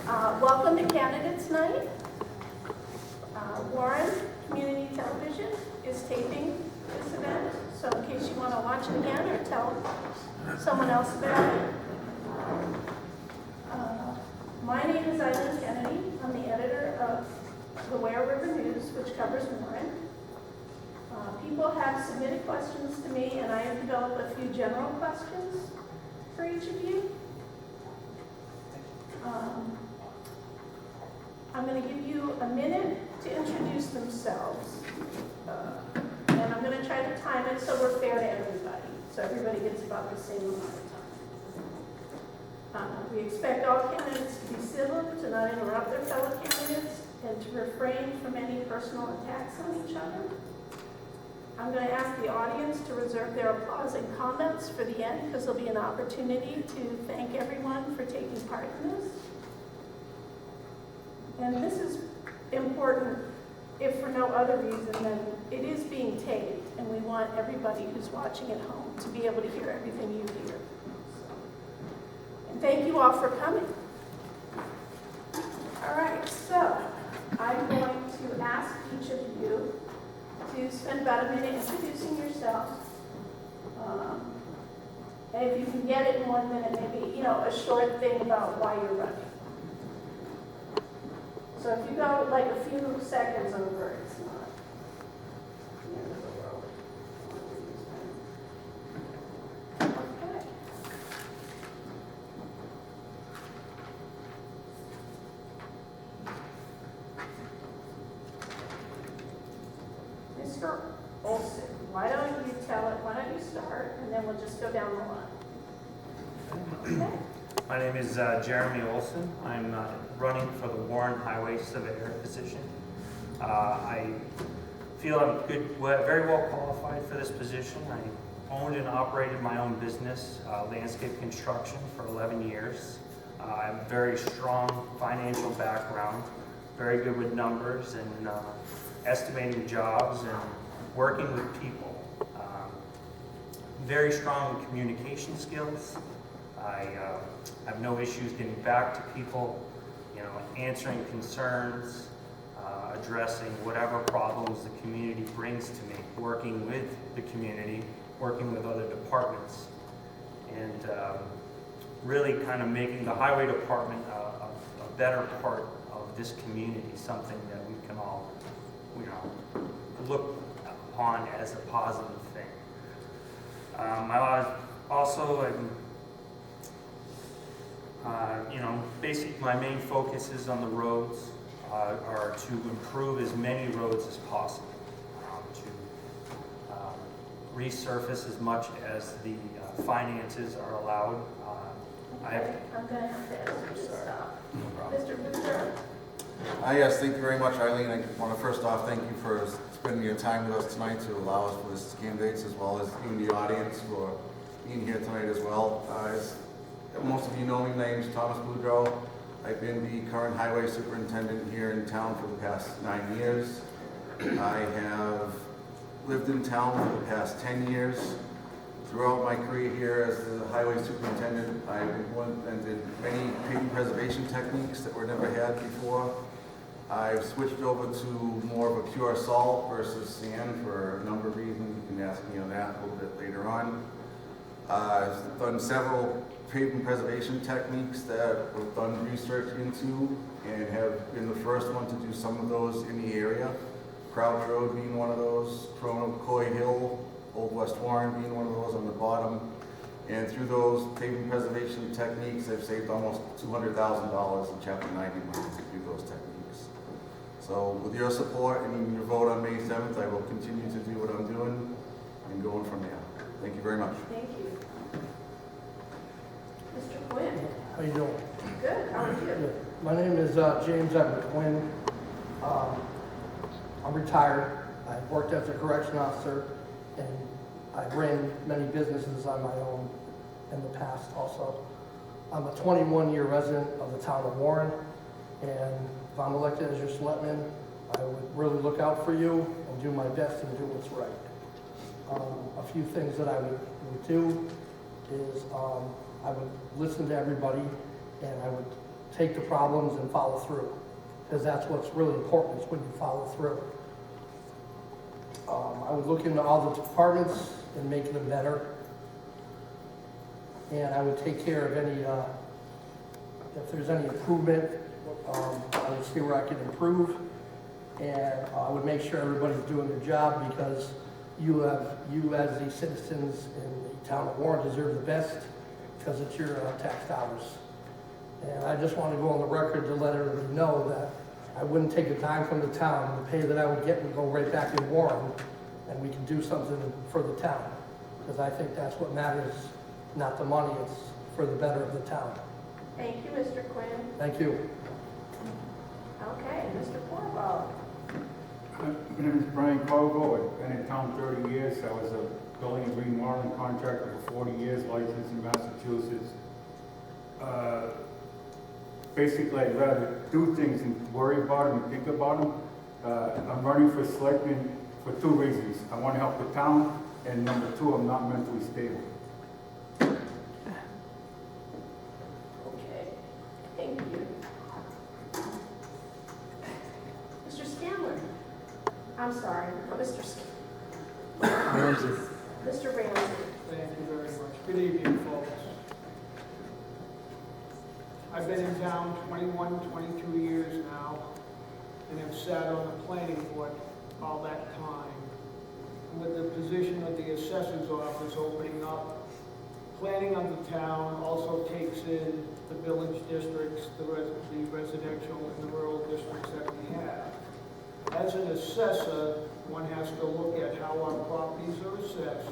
Welcome to Candidates Night. Warren Community Television is taping this event, so in case you want to watch it again or tell someone else about it. My name is Eileen Kennedy. I'm the editor of the Ware River News, which covers Warren. People have submitted questions to me, and I have developed a few general questions for each of you. I'm going to give you a minute to introduce themselves. And I'm going to try to time it so we're fair to everybody, so everybody gets about the same amount of time. We expect all candidates to be civil, to not interrupt their fellow candidates, and to refrain from any personal attacks on each other. I'm going to ask the audience to reserve their applause and comments for the end, because there'll be an opportunity to thank everyone for taking part in this. And this is important, if for no other reason than it is being taped, and we want everybody who's watching at home to be able to hear everything you hear. And thank you all for coming. All right, so I'm going to ask each of you to spend about a minute introducing yourself. And if you can get it in 1 minute, maybe, a short thing about why you're running. So if you go like a few seconds over, it's not the end of the world. Okay. Mr. Olsen, why don't you start, and then we'll just go down the line. Okay. My name is Jeremy Olsen. I'm running for the Warren Highway Surveyor position. I feel I'm very well qualified for this position. I owned and operated my own business, landscape construction, for 11 years. I have a very strong financial background, very good with numbers and estimating jobs and working with people. Very strong in communication skills. I have no issues getting back to people, answering concerns, addressing whatever problems the community brings to me, working with the community, working with other departments, and really kind of making the highway department a better part of this community, something that we can all, look upon as a positive thing. Basically my main focus is on the roads, are to improve as many roads as possible, to resurface as much as the finances are allowed. I'm going to have to ask you to stop. Mr. Boudreau. Yes, thank you very much, Eileen. I want to first off thank you for spending your time with us tonight to allow us for this candidates, as well as you and the audience for being here tonight as well. As most of you know me, my name is Thomas Boudreau. I've been the current highway superintendent here in town for the past 9 years. I have lived in town for the past 10 years. Throughout my career here as the highway superintendent, I've implemented many paving preservation techniques that were never had before. I've switched over to more of a pure salt versus sand for a number of reasons. You can ask me on that a little bit later on. I've done several pavement preservation techniques that we've done research into and have been the first one to do some of those in the area. Crouch Road being one of those, Coy Hill, Old West Warren being one of those on the bottom. And through those pavement preservation techniques, I've saved almost $200,000 in Chapter 90 money through those techniques. So with your support and your vote on May 7th, I will continue to do what I'm doing and going from there. Thank you very much. Thank you. Mr. Quinn. How you doing? Good. How are you? Good. My name is James Edward Quinn. I'm retired. I worked as a correction officer, and I ran many businesses on my own in the past also. I'm a 21-year resident of the town of Warren, and if I'm elected as your selectman, I would really look out for you and do my best and do what's right. A few things that I would do is I would listen to everybody, and I would take the problems and follow through, because that's what's really important, is when you follow through. I would look into all the departments and make them better. And I would take care of any, if there's any improvement, I would see where I can improve. And I would make sure everybody's doing their job, because you as the citizens in the town of Warren deserve the best, because it's your tax dollars. And I just want to go on the record to let everybody know that I wouldn't take a dime from the town. The pay that I would get would go right back in Warren, and we can do something for the town. Because I think that's what matters, not the money, it's for the better of the town. Thank you, Mr. Quinn. Thank you. Okay, Mr. Quaboag. My name is Brian Corriveau. I've been in town 30 years. I was a building and remodeling contractor for 40 years, licensed in Massachusetts. Basically, I'd rather do things and worry about them and think about them. I'm running for selectman for 2 reasons. I want to help the town, and number 2, I'm not mentally stable. Okay, thank you. Mr. Scanlon. I'm sorry, Mr. Ramsey. Mr. Ramsey. Thank you very much. Good evening, folks. I've been in town 21, 22 years now, and have sat on the planning board all that time. With the position of the assessor's office opening up, planning of the town also takes in the village districts, the residential and the rural districts that we have. As an assessor, one has to look at how our properties are assessed,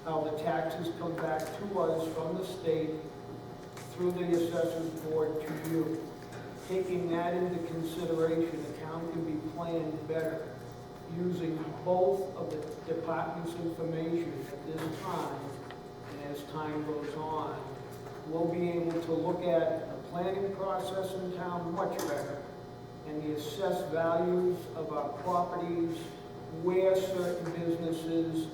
how the taxes come back to us from the state through the assessors board to you. Taking that into consideration, the town can be planned better using both of the department's information at this time, and as time goes on, we'll be able to look at the planning process in town much better, and the assessed values of our properties, where certain businesses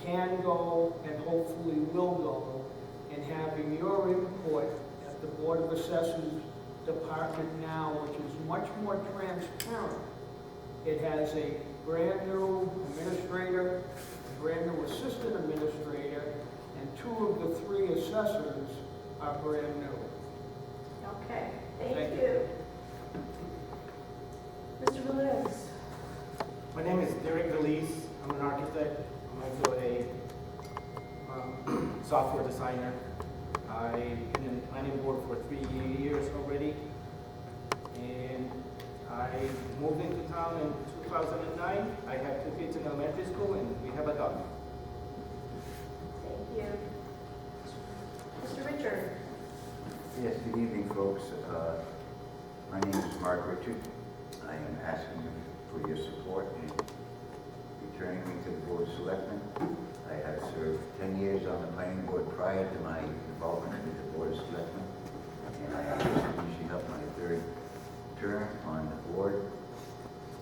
can go and hopefully will go, and having your input at the Board of Assessors department now, which is much more transparent. It has a brand new administrator, a brand new assistant administrator, and 2 of the 3 assessors are brand new. Okay, thank Thank you. Mr. Veliz. My name is Derick Veliz. I'm an architect. I'm also a software designer. I've been in the planning board for 3 years already, and I moved into town in 2009. I have 2 kids in elementary school, and we have a dog. Thank you. Mr. Richard. Yes, good evening, folks. My name is Marc Richard. I am asking you for your support in returning me to the Board of Selectmen. I have served 10 years on the planning board prior to my involvement with the Board of Selectmen, and I am just finishing up my 3rd term on the board.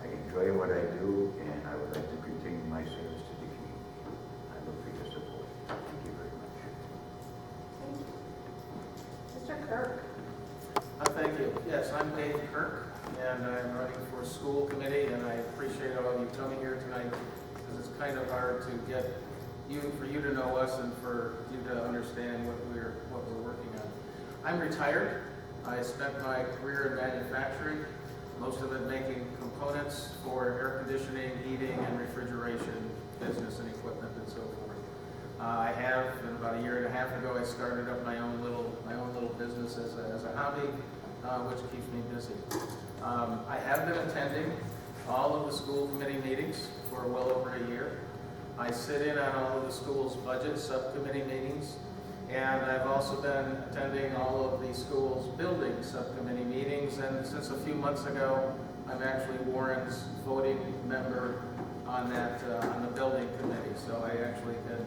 I enjoy what I do, and I would like to continue my service to the community. I look for your support. Thank you very much. Mr. Kirk. Thank you. Yes, I'm Dave Kirk, and I'm running for school committee, and I appreciate all of you coming here tonight, because it's kind of hard to get for you to know us and for you to understand what we're working on. I'm retired. I spent my career in manufacturing, most of it making components for air conditioning, heating, and refrigeration business and equipment and so forth. I have, and about a year and a half ago, I started up my own little business as a hobby, which keeps me busy. I have been attending all of the school committee meetings for well over a year. I sit in on all of the school's budget subcommittee meetings, and I've also been attending all of the school's building subcommittee meetings, and since a few months ago, I'm actually Warren's voting member on the building committee, so I actually can,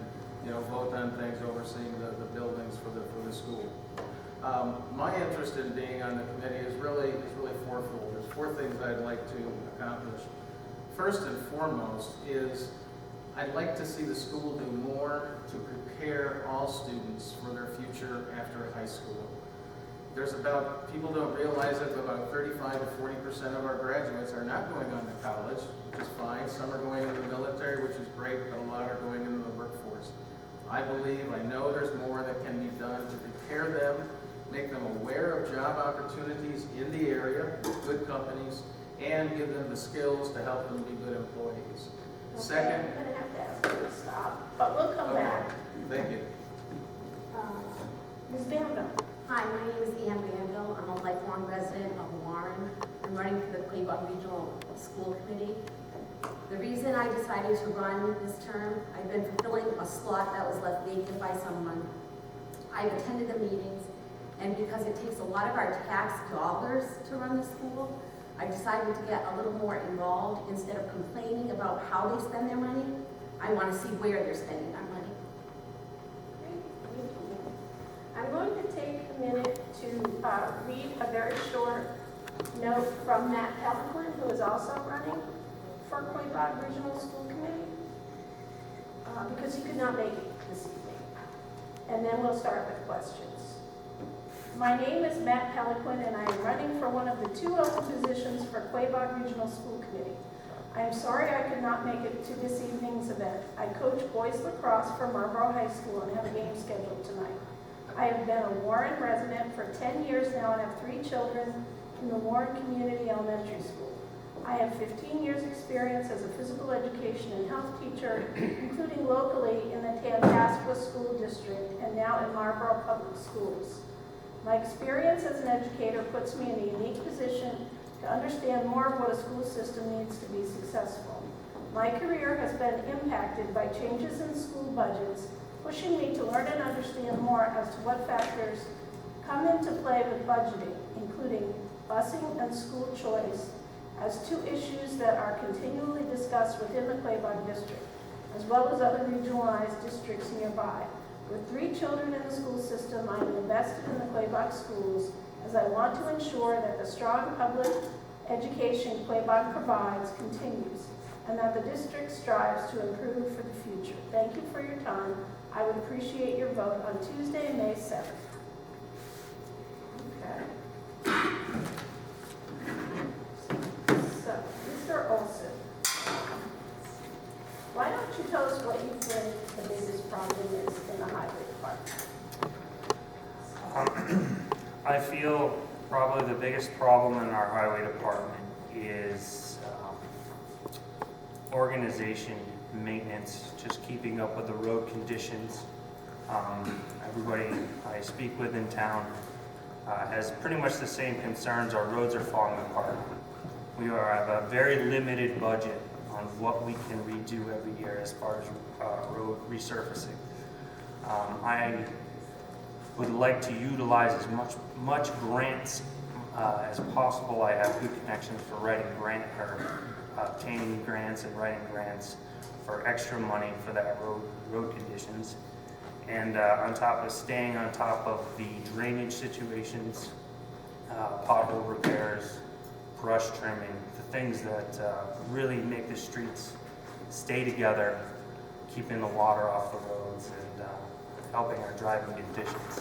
vote on things overseeing the buildings for the school. My interest in being on the committee is really fourfold. There's 4 things I'd like to accomplish. First and foremost is I'd like to see the school do more to prepare all students for their future after high school. people don't realize it, but about 35 to 40% of our graduates are not going on to college, which is fine. Some are going into the military, which is great, but a lot are going into the workforce. I know there's more that can be done to prepare them, make them aware of job opportunities in the area with good companies, and give them the skills to help them be good employees. Okay, Second, I'm gonna have to ask you to stop, but we'll come Okay. back. Thank you. Ms. Banville. Hi, my name is Banville. I'm a lifelong resident of Warren. I'm running for the Quaboag Regional School Committee. The reason I decided to run this term, I've been fulfilling a slot that was left vacant by someone. I've attended the meetings, and because it takes a lot of our tax dollars to run the school, I decided to get a little more involved. Instead of complaining about how they spend their money, I want to see where they're spending their money. Great, thank you. I'm going to take a minute to read a very short note from Matt Peloquin, who is also running for Quaboag Regional School Committee, because he could not make it this evening. And then we'll start with questions. My name is Matt Peloquin, and I am running for one of the 2 open positions for Quaboag Regional School Committee. I am sorry I could not make it to this evening's event. I coach boys lacrosse for Marlboro High School and have a game scheduled tonight. I have been a Warren resident for 10 years now and have 3 children in the Warren Community Elementary School. I have 15 years experience as a physical education and health teacher, including locally in the Tantascwa School District and now in Marlboro Public Schools. My experience as an educator puts me in a unique position to understand more of what a school system needs to be successful. My career has been impacted by changes in school budgets, pushing me to learn and understand more as to what factors come into play with budgeting, including busing and school choice, as 2 issues that are continually discussed within the Quaboag district, as well as other regionalized districts nearby. With 3 children in the school system, I am invested in the Quaboag schools as I want to ensure that the strong public education Quaboag provides continues and that the district strives to improve for the future. Thank you for your time. I would appreciate your vote on Tuesday, May 7th. Okay. So, Mr. Olsen, why don't you tell us what you think the biggest problem is in the highway department? I feel probably the biggest problem in our highway department is organization, maintenance, just keeping up with the road conditions. Everybody I speak with in town has pretty much the same concerns. Our roads are falling apart. We have a very limited budget on what we can redo every year as far as road resurfacing. I would like to utilize as much grants as possible. I have good connections for writing obtaining grants and writing grants for extra money for that road conditions. And on top of staying on top of the drainage situations, pothole repairs, brush trimming, the things that really make the streets stay together, keeping the water off the roads and helping our driving conditions.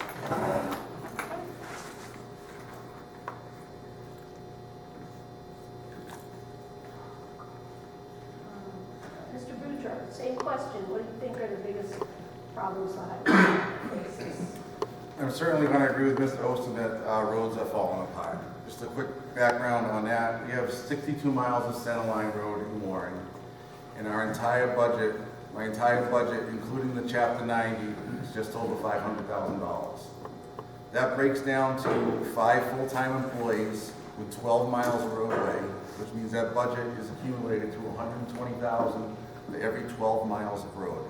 Mr. Boudreau, same question. What do you think are the biggest problems the highway faces? I'm certainly going to agree with Mr. Olsen that our roads are falling apart. Just a quick background on that. We have 62 miles of centerline road in Warren. And our entire budget, my entire budget, including the Chapter 90, is just over $500,000. That breaks down to 5 full-time employees with 12 miles of roadway, which means that budget is accumulated to $120,000 for every 12 miles of road.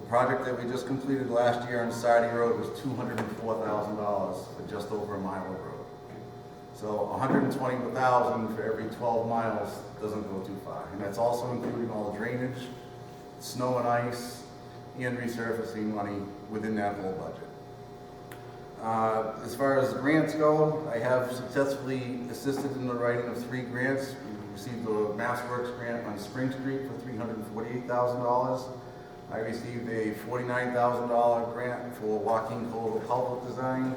The project that we just completed last year on Sardi Road was $204,000 for just over a mile of road. So $120,000 for every 12 miles doesn't go too far. And that's also including all the drainage, snow and ice, and resurfacing money within that whole budget. As far as grants go, I have successfully assisted in the writing of 3 grants. We received a MassWorks grant on Spring Street for $348,000. I received a $49,000 grant for Walking Culvert design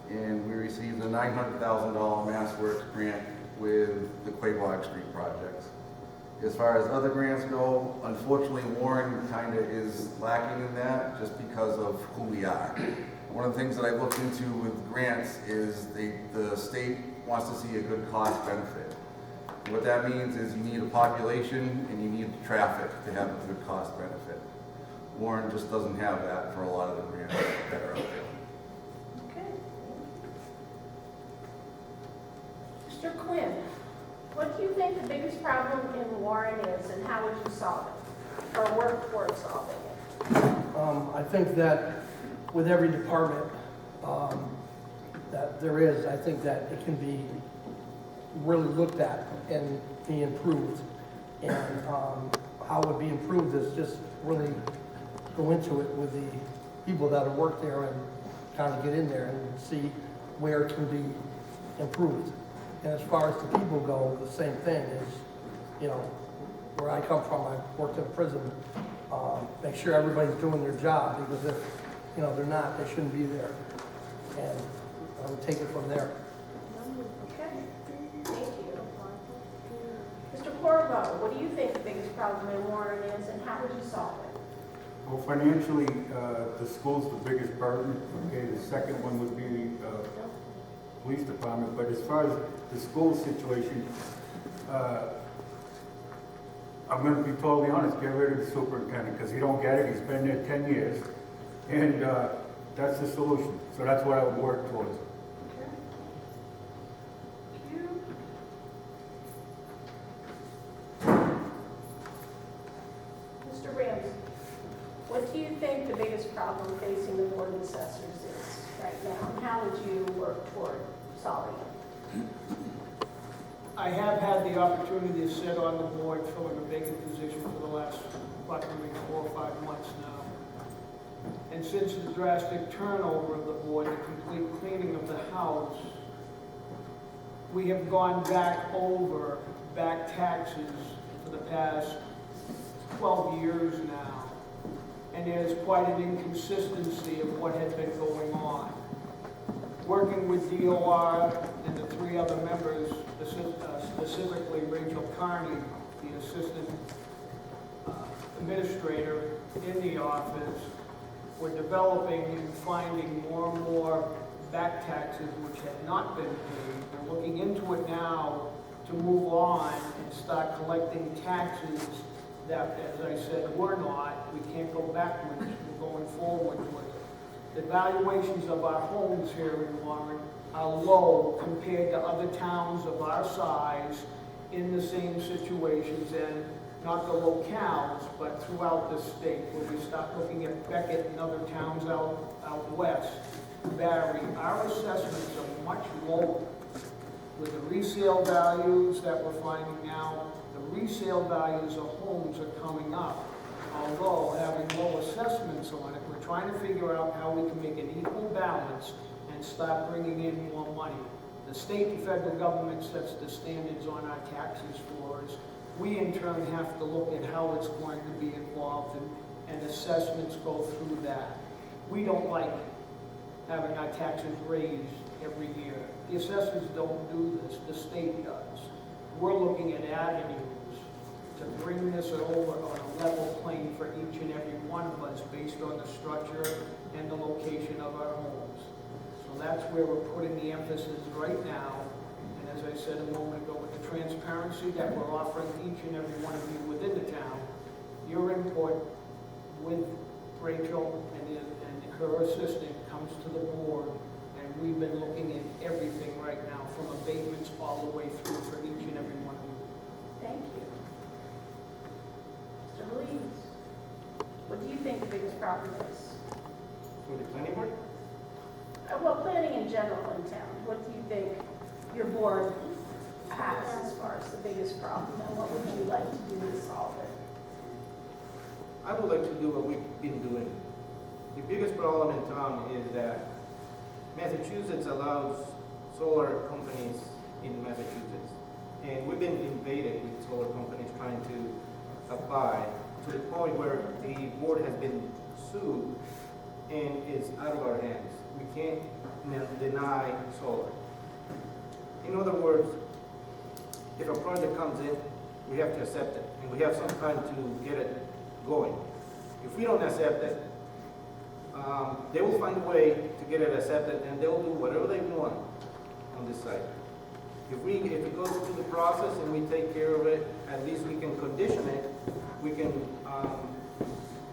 and we received a $900,000 Mass Works grant with the Quaboag Street projects. As far as other grants go, unfortunately, Warren kind of is lacking in that just because of who we are. One of the things that I looked into with grants is the state wants to see a good cost benefit. What that means is you need a population and you need traffic to have a good cost benefit. Warren just doesn't have that for a lot of the grants that are out there. Okay. Mr. Quinn, what do you think the biggest problem in Warren is and how would you solve it? Or work towards solving it? I think that with every department that there is, I think that it can be really looked at and be improved. And how it would be improved is just really go into it with the people that have worked there and kind of get in there and see where it can be improved. And as far as the people go, the same thing is, you know, where I come from, I worked in prison, make sure everybody's doing their job, because if, you know, they're not, they shouldn't be there. And I would take it from there. Okay, thank you. Mr. Corriveau, what do you think the biggest problem in Warren is and how would you solve it? Well, financially, the school's the biggest burden. Okay, the second one would be police department. But as far as the school situation, I'm going to be totally honest. Get rid of the superintendent because he don't get it. He's been there 10 years, and that's the solution. So that's what I would work towards. Okay. Thank you. Mr. Ramsey, what do you think the biggest problem facing the Board of Assessors is right now, and how would you work toward solving it? I have had the opportunity to sit on the board filling a vacant position for the last, maybe 4 or 5 months now. And since the drastic turnover of the board, the complete cleaning of the house, we have gone back over back taxes for the past 12 years now. And there's quite an inconsistency of what had been going on. Working with DOR and the 3 other members, specifically Rachel Carney, the assistant administrator in the office, we're developing and finding more and more back taxes which had not been paid. We're looking into it now to move on and start collecting taxes that, as I said, were not. We can't go backwards, we're going forward with it. The valuations of our homes here in Warren are low compared to other towns of our size in the same situations, and not the locales, but throughout the state. When we start looking at Beckett and other towns out west, Barry, our assessments are much lower. With the resale values that we're finding now, the resale values of homes are coming up. Although having low assessments on it, we're trying to figure out how we can make an equal balance and start bringing in more money. The state and federal government sets the standards on our taxes for us. We in turn have to look at how it's going to be involved, and assessments go through that. We don't like having our taxes raised every year. The assessors don't do this, the state does. We're looking at avenues to bring this over on a level plane for each and every one of us based on the structure and the location of our homes. So that's where we're putting the emphasis right now. And as I said a moment ago, with the transparency that we're offering each and every one of you within the town, your input with Rachel and her assistant comes to the board, and we've been looking at everything right now from abatements all the way through for each and every one of you. Thank you. Mr. Veliz, what do you think the biggest problem is? For the planning board? Well, planning in general in town, what do you think your board has as far as the biggest problem, and what would you like to do to solve it? I would like to do what we've been doing. The biggest problem in town is that Massachusetts allows solar companies in Massachusetts. And we've been invaded with solar companies trying to apply to the point where the board has been sued and is out of our hands. we can't deny solar. In other words, if a project comes in, we have to accept it, and we have some time to get it going. If we don't accept it, they will find a way to get it accepted, and they'll do whatever they want on this site. If it goes through the process and we take care of it, at least we can condition it. We can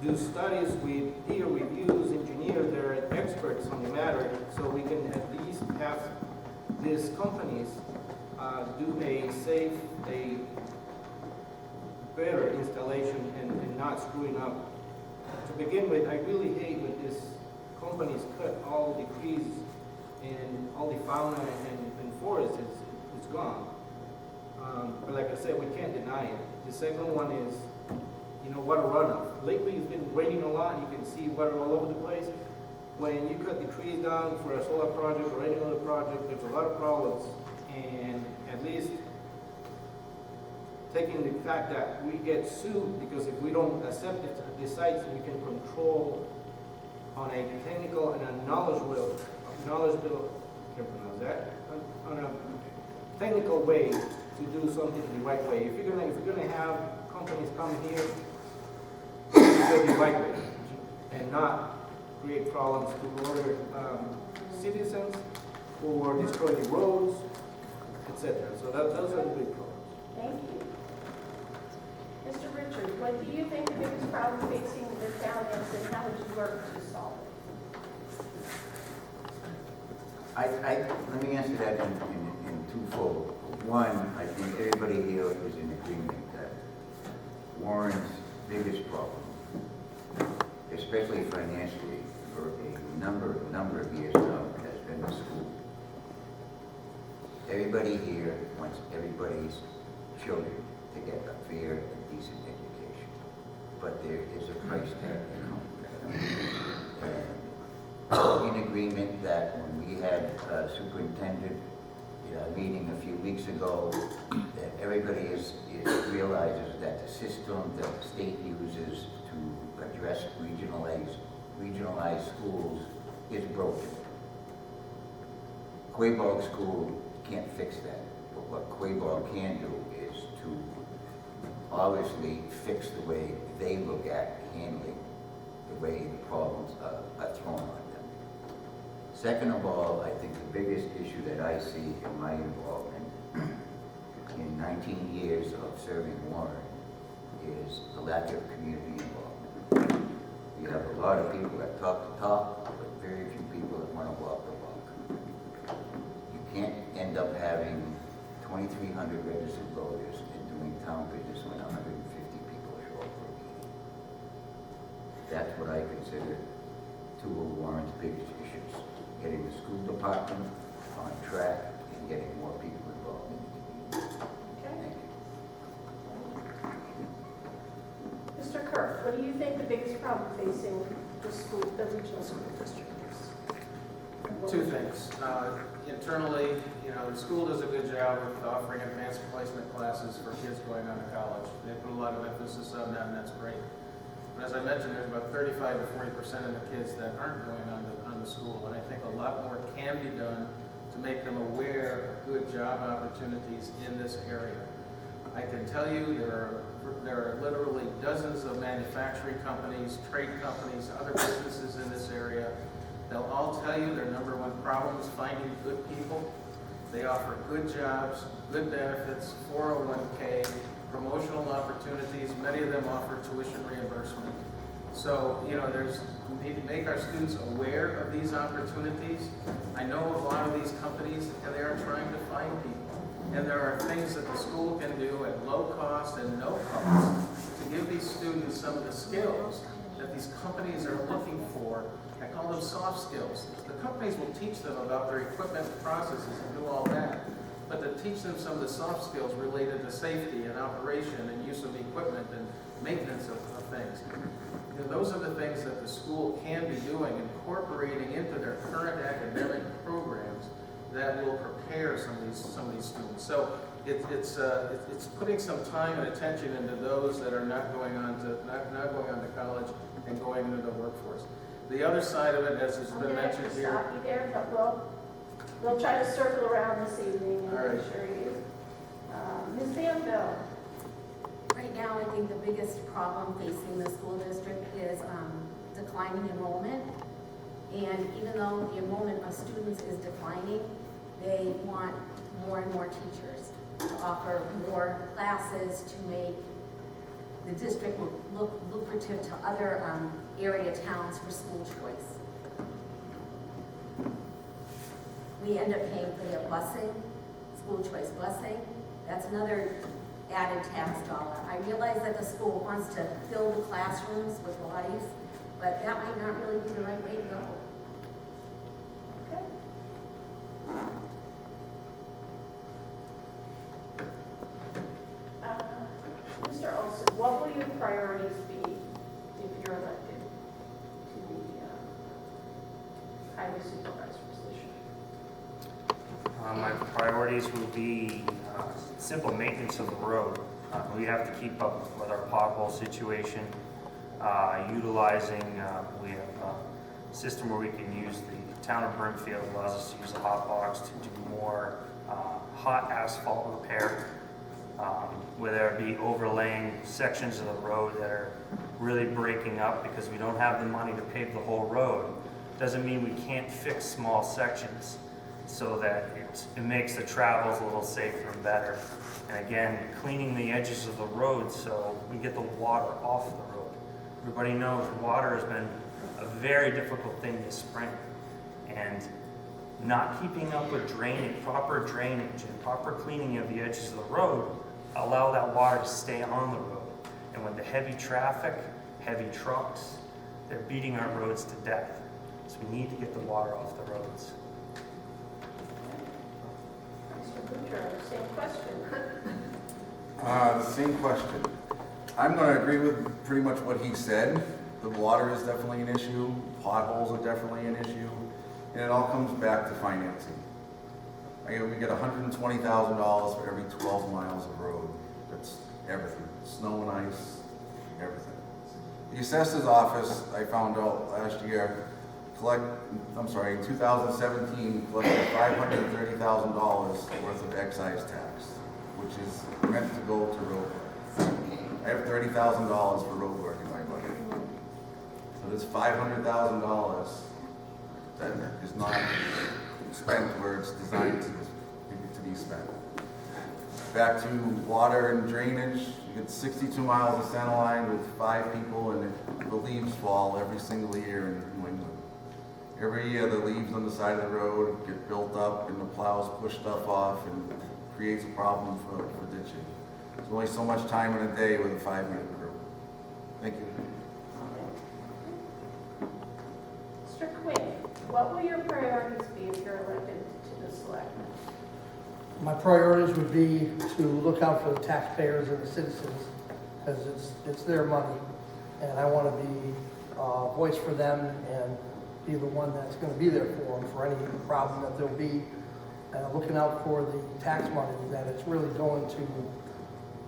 do studies with peer reviews, engineers that are experts on the matter, so we can at least have these companies do a safe, a better installation and not screwing up. To begin with, I really hate when these companies cut all the trees and all the fauna and forest is gone. But like I said, we can't deny it. The second one is, water runoff. Lately it's been raining a lot. You can see water all over the place. When you cut the trees down for a solar project or any other project, there's a lot of problems. And at least taking the fact that we get sued because if we don't accept the sites, we can control on a technical and a knowledgeable, can't pronounce that, on a technical way to do something the right way. If you're gonna have companies come here, do it the right way and not create problems to other citizens or destroy the roads, etc. So those are the big problems. Thank you. Mr. Richard, what do you think the biggest problem facing the town is, and how would you work to solve it? Let me answer that in twofold. One, I think everybody here is in agreement that Warren's biggest problem, especially financially, for a number of years now, has been the school. Everybody here wants everybody's children to get a fair and decent education. But there is a price tag that comes with it. And in agreement that when we had a superintendent meeting a few weeks ago, that everybody realizes that the system that the state uses to address regionalized schools is broken. Quaboag School can't fix that, but what Quaboag can do is to obviously fix the way they look at handling the way the problems are thrown on them. Second of all, I think the biggest issue that I see in my involvement in 19 years of serving Warren is the lack of community involvement. You have a lot of people that talk the talk, but very few people that want to walk the walk. You can't end up having 2,300 registered voters and doing town business when 150 people show up for a meeting. That's what I consider two of Warren's biggest issues. Getting the school department on track and getting more people involved in the community. Okay. Thank you. Mr. Kirk, what do you think the biggest problem facing the regional school district is? Two things. Internally, the school does a good job of offering advanced placement classes for kids going on to college. They put a lot of emphasis on that, and that's great. But as I mentioned, there's about 35 to 40% of the kids that aren't going on to school, and I think a lot more can be done to make them aware of good job opportunities in this area. I can tell you there are literally dozens of manufacturing companies, trade companies, other businesses in this area. They'll all tell you their number one problem is finding good people. They offer good jobs, good benefits, 401k, promotional opportunities. Many of them offer tuition reimbursement. So, we need to make our students aware of these opportunities. I know a lot of these companies, and they are trying to find people. And there are things that the school can do at low cost and no cost to give these students some of the skills that these companies are looking for. I call them soft skills. The companies will teach them about their equipment processes and do all that, but to teach them some of the soft skills related to safety and operation and use of equipment and maintenance of things. Those are the things that the school can be doing, incorporating into their current academic programs that will prepare some of these students. So it's putting some time and attention into those that are not going on to college and going into the workforce. The other side of it, as has I'm been gonna have mentioned to here. stop you there, but we'll try to circle around this evening and All right. assure you. Ms. Banville? Right now, I think the biggest problem facing the school district is declining enrollment. And even though the enrollment of students is declining, they want more and more teachers to offer more classes to make the district look lucrative to other area towns for school choice. We end up paying for their busing, school choice busing. That's another added tax dollar. I realize that the school wants to fill the classrooms with bodies, but that might not really be the right way to go. Okay. Mr. Olsen, what will your priorities be if you're elected to the highway supervisor position? My priorities will be simple maintenance of the road. We have to keep up with our pothole situation, utilizing, we have a system where we can use the town of Brimfield allows us to use the hot box to do more hot asphalt repair, whether it be overlaying sections of the road that are really breaking up because we don't have the money to pave the whole road. Doesn't mean we can't fix small sections so that it makes the travels a little safer and better. And again, cleaning the edges of the road so we get the water off the road. Everybody knows water has been a very difficult thing this spring. And not keeping up with proper drainage and proper cleaning of the edges of the road allow that water to stay on the road. And with the heavy traffic, heavy trucks, they're beating our roads to death. So we need to get the water off the roads. Mr. Boudreau, same question. The same question. I'm going to agree with pretty much what he said. The water is definitely an issue. Potholes are definitely an issue. And it all comes back to financing. We get $120,000 for every 12 miles of road. That's everything. Snow and ice, everything. The assessor's office, I found out last year, in 2017, collected $530,000 worth of excise tax, which is meant to go to road work. I have $30,000 for road work in my budget. So there's $500,000 that is not spent where it's designed to be spent. Back to water and drainage, you get 62 miles of center line with 5 people, and the leaves fall every single year in New England. Every year, the leaves on the side of the road get built up, and the plows push stuff off, and creates a problem for ditching. There's only so much time in a day with a 5-man crew. Thank you. Mr. Quinn, what will your priorities be if you're elected to the selectmen? My priorities would be to look out for the taxpayers and the citizens, because it's their money, and I want to be a voice for them and be the one that's going to be there for them for any problem that there'll be. Looking out for the tax money, that it's really going to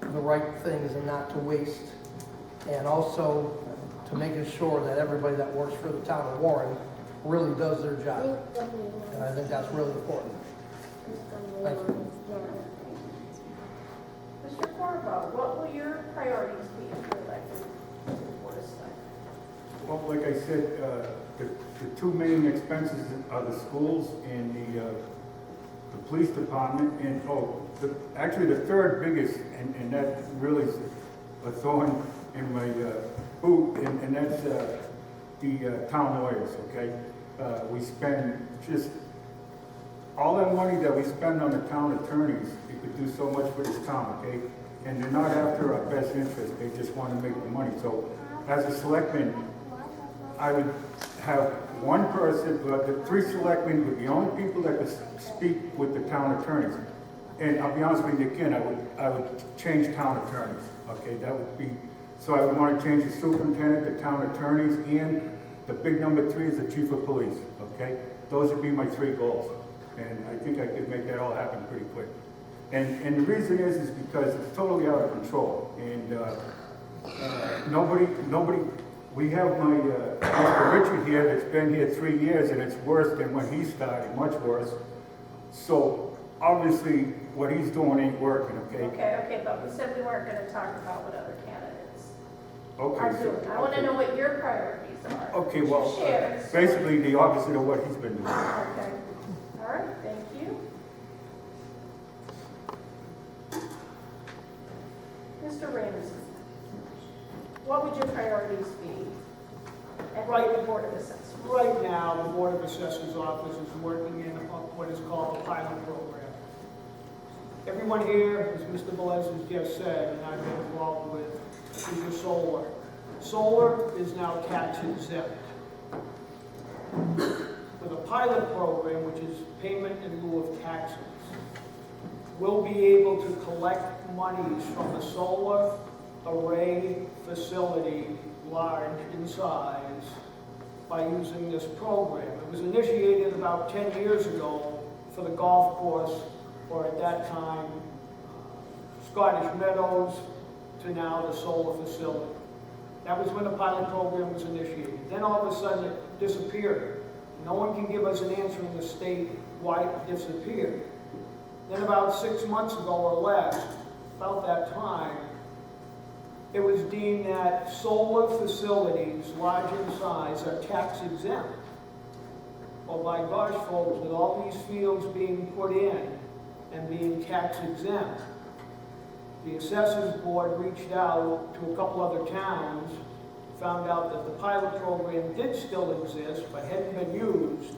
the right things and not to waste, and also to making sure that everybody that works for the town of Warren really does their job, and I think that's really important. Thank you. Mr. Corriveau, what will your priorities be if you're elected to the Board of Selectmen? Well, like I said, the two main expenses are the schools and the police department, and actually the third biggest, and that really is a thorn in my boot, and that's the town lawyers, okay? We spend just all that money that we spend on the town attorneys. It could do so much for this town, okay? And they're not after our best interest, they just want to make the money. So as a selectman, I would have one person, but the 3 selectmen would be the only people that could speak with the town attorneys. And I'll be honest with you again, I would change town attorneys, okay? That would be, so I would want to change the superintendent, the town attorneys, and the big number 3 is the chief of police, okay? Those would be my 3 goals. And I think I could make that all happen pretty quick. And the reason is because it's totally out of control. And nobody We have my, Mr. Richard here that's been here 3 years, and it's worse than when he started, much worse. So obviously, what he's doing ain't working, okay? Okay, but we said we weren't gonna talk about what other candidates are Okay, doing. I wanna know what your priorities are. okay, well, Share. basically the opposite of what he's been doing. Okay, all right, thank you. Mr. Ramsey, what would your priorities be at the Board of Assessors? Right now, the Board of Assessors office is working in what is called a pilot program. Everyone here, as Mr. Veliz has just said, and I've been involved with, is your solar. Solar is now tax exempt. With a pilot program, which is payment in lieu of taxes, we'll be able to collect monies from the solar array facility, large in size, by using this program. It was initiated about 10 years ago for the golf course, or at that time, Scottish Meadows, to now the solar facility. That was when the pilot program was initiated. Then all of a sudden it disappeared. No one can give us an answer in the state why it disappeared. Then about 6 months ago or less, about that time, it was deemed that solar facilities, large in size, are tax exempt. Well, by gosh, folks, with all these fields being put in and being tax exempt, the Assessors Board reached out to a couple other towns, found out that the pilot program did still exist, but hadn't been used.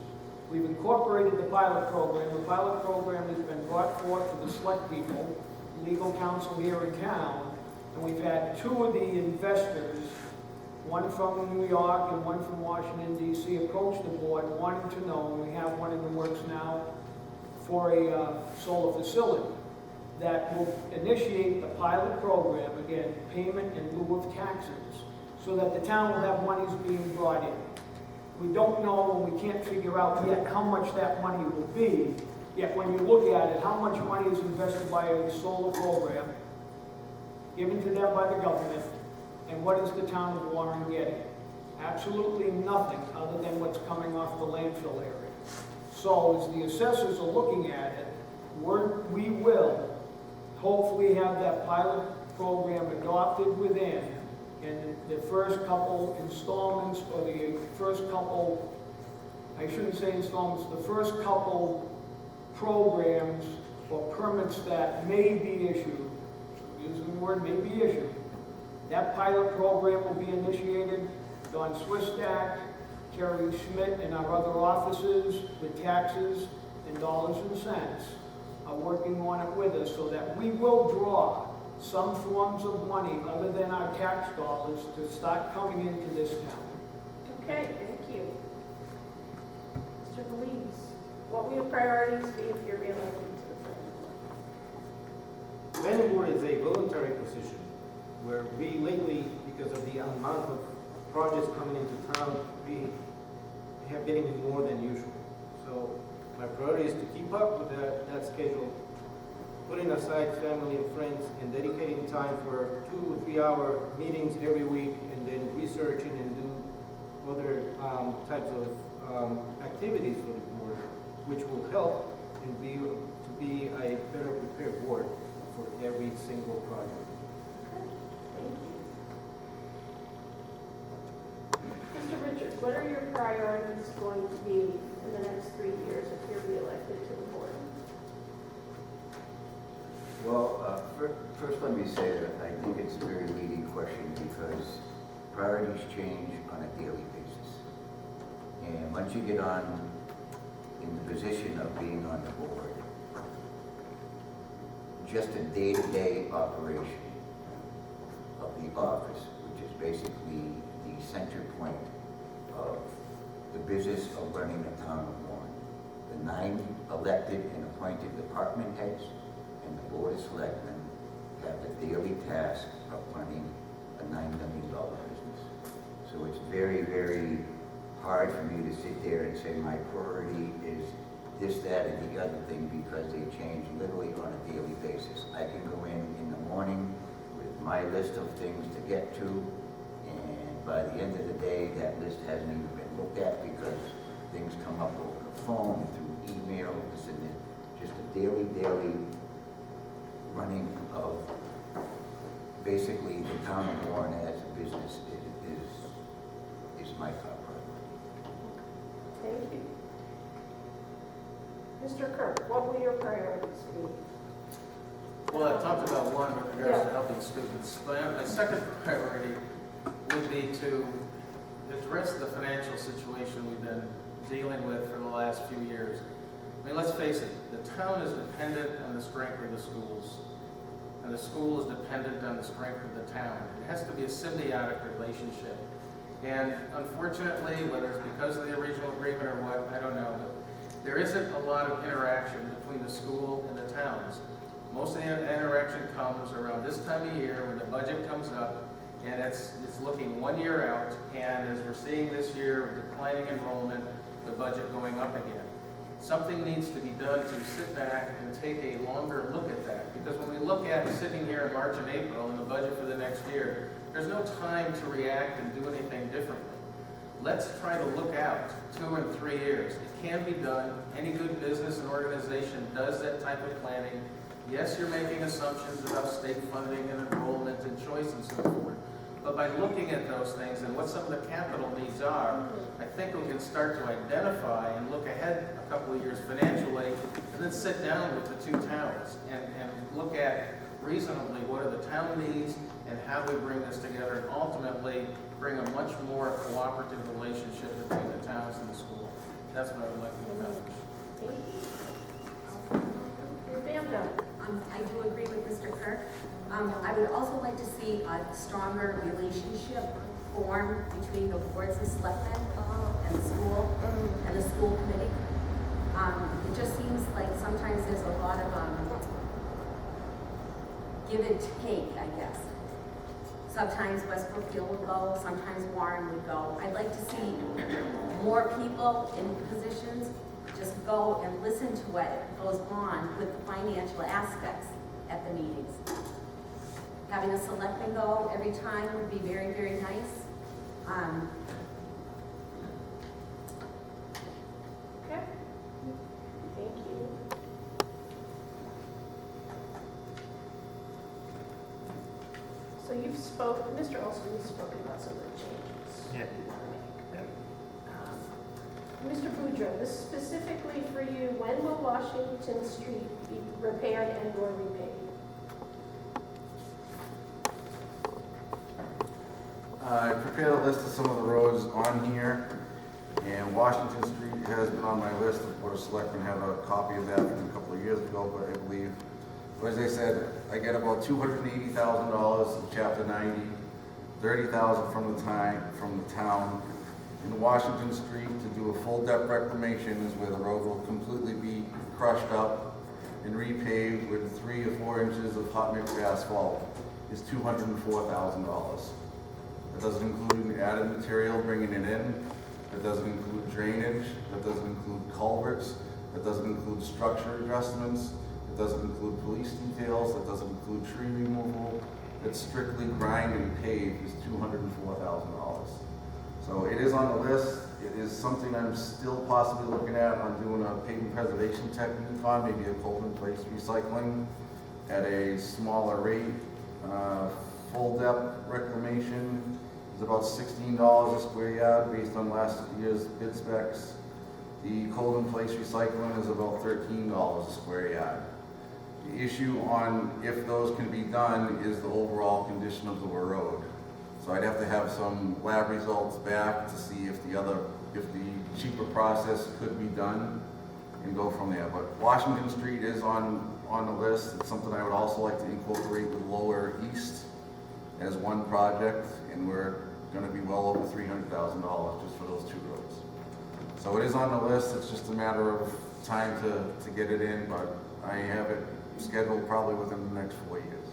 We've incorporated the pilot program. The pilot program has been brought forth to the select people, legal counsel here in town, and we've had 2 of the investors, one from New York and one from Washington, D.C., approach the board wanting to know, and we have one in the works now for a solar facility that will initiate the pilot program, again, payment in lieu of taxes, so that the town will have monies being brought in. We don't know, and we can't figure out yet how much that money will be, yet when you look at it, how much money is invested by a solar program, given to them by the government, and what is the town of Warren getting? Absolutely nothing other than what's coming off the landfill area. So as the assessors are looking at it, we will hopefully have that pilot program adopted within, and the first couple installments, or the first couple, I shouldn't say installments, the first couple programs or permits that may be issued, using the word may be issued, that pilot program will be initiated. Don Swistak, Terry Schmidt, and our other offices with taxes and dollars and cents are working on it with us, so that we will draw some forms of money other than our tax dollars to start coming into this town. Okay, thank you. Mr. Veliz, what will your priorities be if you're reelected to the planning board? Planning board is a voluntary position where we lately, because of the amount of projects coming into town, we have been in more than usual. So my priority is to keep up with that schedule, putting aside family and friends, and dedicating time for 2 or 3 hour meetings every week, and then researching and do other types of activities for the board, which will help and to be a better prepared board for every single project. Mr. Richards, what are your priorities going to be in the next 3 years if you're reelected to the board? Well, first let me say that I think it's a very leading question because priorities change on a daily basis. And once you get on in the position of being on the board, just a day-to-day operation of the office, which is basically the center point of the business of running the town of Warren. The 9 elected and appointed department heads and the Board of Selectmen have the daily task of running a $9 million business. So it's very, very hard for me to sit there and say my priority is this, that, and the other thing because they change literally on a daily basis. I can go in the morning with my list of things to get to, and by the end of the day, that list hasn't even been looked at because things come up over the phone, through email, this and that. Just a daily running of basically the town of Warren as a business is my top priority. Thank you. Mr. Kirk, what will your priorities be? Well, I talked about one with regards to helping students, but my second priority would be to address the financial situation we've been dealing with for the last few years. I mean, let's face it, the town is dependent on the strength of the schools, and the school is dependent on the strength of the town. It has to be a symbiotic relationship. And unfortunately, whether it's because of the regional agreement or what, I don't know, but there isn't a lot of interaction between the school and the towns. Most of the interaction comes around this time of year when the budget comes up, and it's looking 1 year out, and as we're seeing this year, with declining enrollment, the budget going up again. Something needs to be done to sit back and take a longer look at that, because when we look at sitting here in March and April and the budget for the next year, there's no time to react and do anything differently. Let's try to look out 2 and 3 years. It can be done. Any good business and organization does that type of planning. Yes, you're making assumptions about state funding and enrollment and choice and so forth. But by looking at those things and what some of the capital needs are, I think we can start to identify and look ahead a couple of years financially, and then sit down with the two towns and look at reasonably what are the town needs and how do we bring this together and ultimately bring a much more cooperative relationship between the towns and the school. That's what I would like to accomplish. Banville. I do agree with Mr. Kirk. I would also like to see a stronger relationship formed between the boards of selectmen and the school committee. It just seems like sometimes there's a lot of give and take, I guess. Sometimes West Brookfield would go, sometimes Warren would go. I'd like to see more people in positions just go and listen to what goes on with the financial aspects at the meetings. Having a selectman go every time would be very, very nice. Okay. Thank you. So you've spoken, Mr. Olsen, you've spoken about some of the changes. Yeah. Mr. Boudreau, this is specifically for you. When will Washington Street be repaired and or repaid? I prepared a list of some of the roads on here, and Washington Street has been on my list. The Board of Selectmen have a copy of that from a couple of years ago, but I believe, as I said, I get about $280,000 in Chapter 90, $30,000 from the town. In Washington Street, to do a full depth reclamation is where the road will completely be crushed up and repaved with 3 or 4 inches of hot mix asphalt, is $204,000. That doesn't include added material, bringing it in. That doesn't include drainage. That doesn't include culverts. That doesn't include structure adjustments. It doesn't include police details. That doesn't include tree removal. It's strictly grind and pave is $204,000. So it is on the list. It is something I'm still possibly looking at. I'm doing a pavement preservation technique on, maybe a cold in place recycling at a smaller rate. Full depth reclamation is about $16 a square yard based on last year's bid specs. The cold in place recycling is about $13 a square yard. The issue on if those can be done is the overall condition of the road. So I'd have to have some lab results back to see if the cheaper process could be done and go from there. But Washington Street is on the list. It's something I would also like to incorporate with Lower East as one project, and we're going to be well over $300,000 just for those 2 roads. So it is on the list. It's just a matter of time to get it in, but I have it scheduled probably within the next 4 years.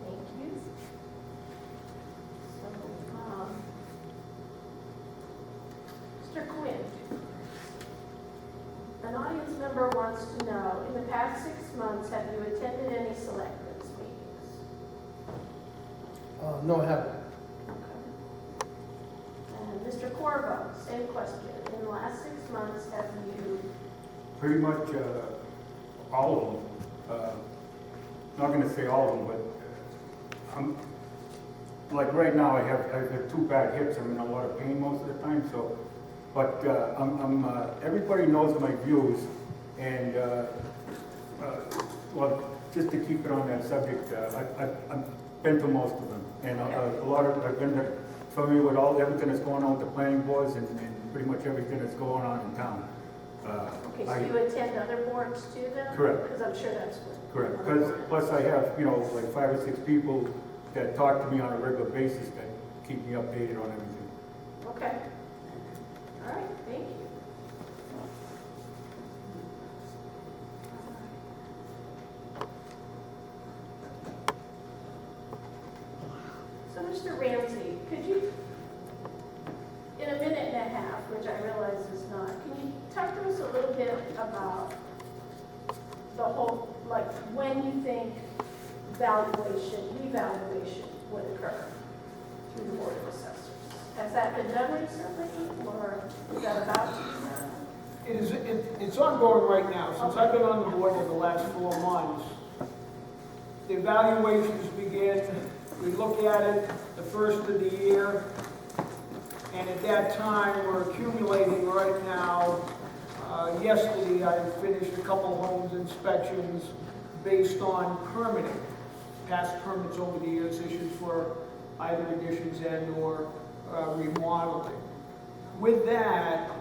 Thank you. So, Mr. Quinn, an audience member wants to know, in the past 6 months, have you attended any selectmen's meetings? No, I haven't. And Mr. Corriveau, same question. In the last 6 months, have you, Pretty much all of them. Not gonna say all of them, but I'm, like right now, I have 2 bad hips. I'm in a lot of pain most of the time, so, but everybody knows my views, and, well, just to keep it on that subject, I've been to most of them, and I've been familiar with everything that's going on with the planning boards and pretty much everything that's going on in town. okay, so you attend other boards too then? Correct. Because I'm sure that's what. Correct, because plus I have, like 5 or 6 people that talk to me on a regular basis that keep me updated on everything. Okay. All right, thank you. So Mr. Ramsey, could you, in a minute and a half, which I realize is not, can you talk to us a little bit about the whole, like when you think revaluation would occur through the Board of Assessors? Has that been done recently, or is that about to be done? It's ongoing right now. Since I've been on the board for the last 4 months, the evaluations begin, we look at it the first of the year, and at that time, we're accumulating right now. Yesterday, I finished a couple homes inspections based on permitting, past permits over the years issued for either additions and or remodeling. With that,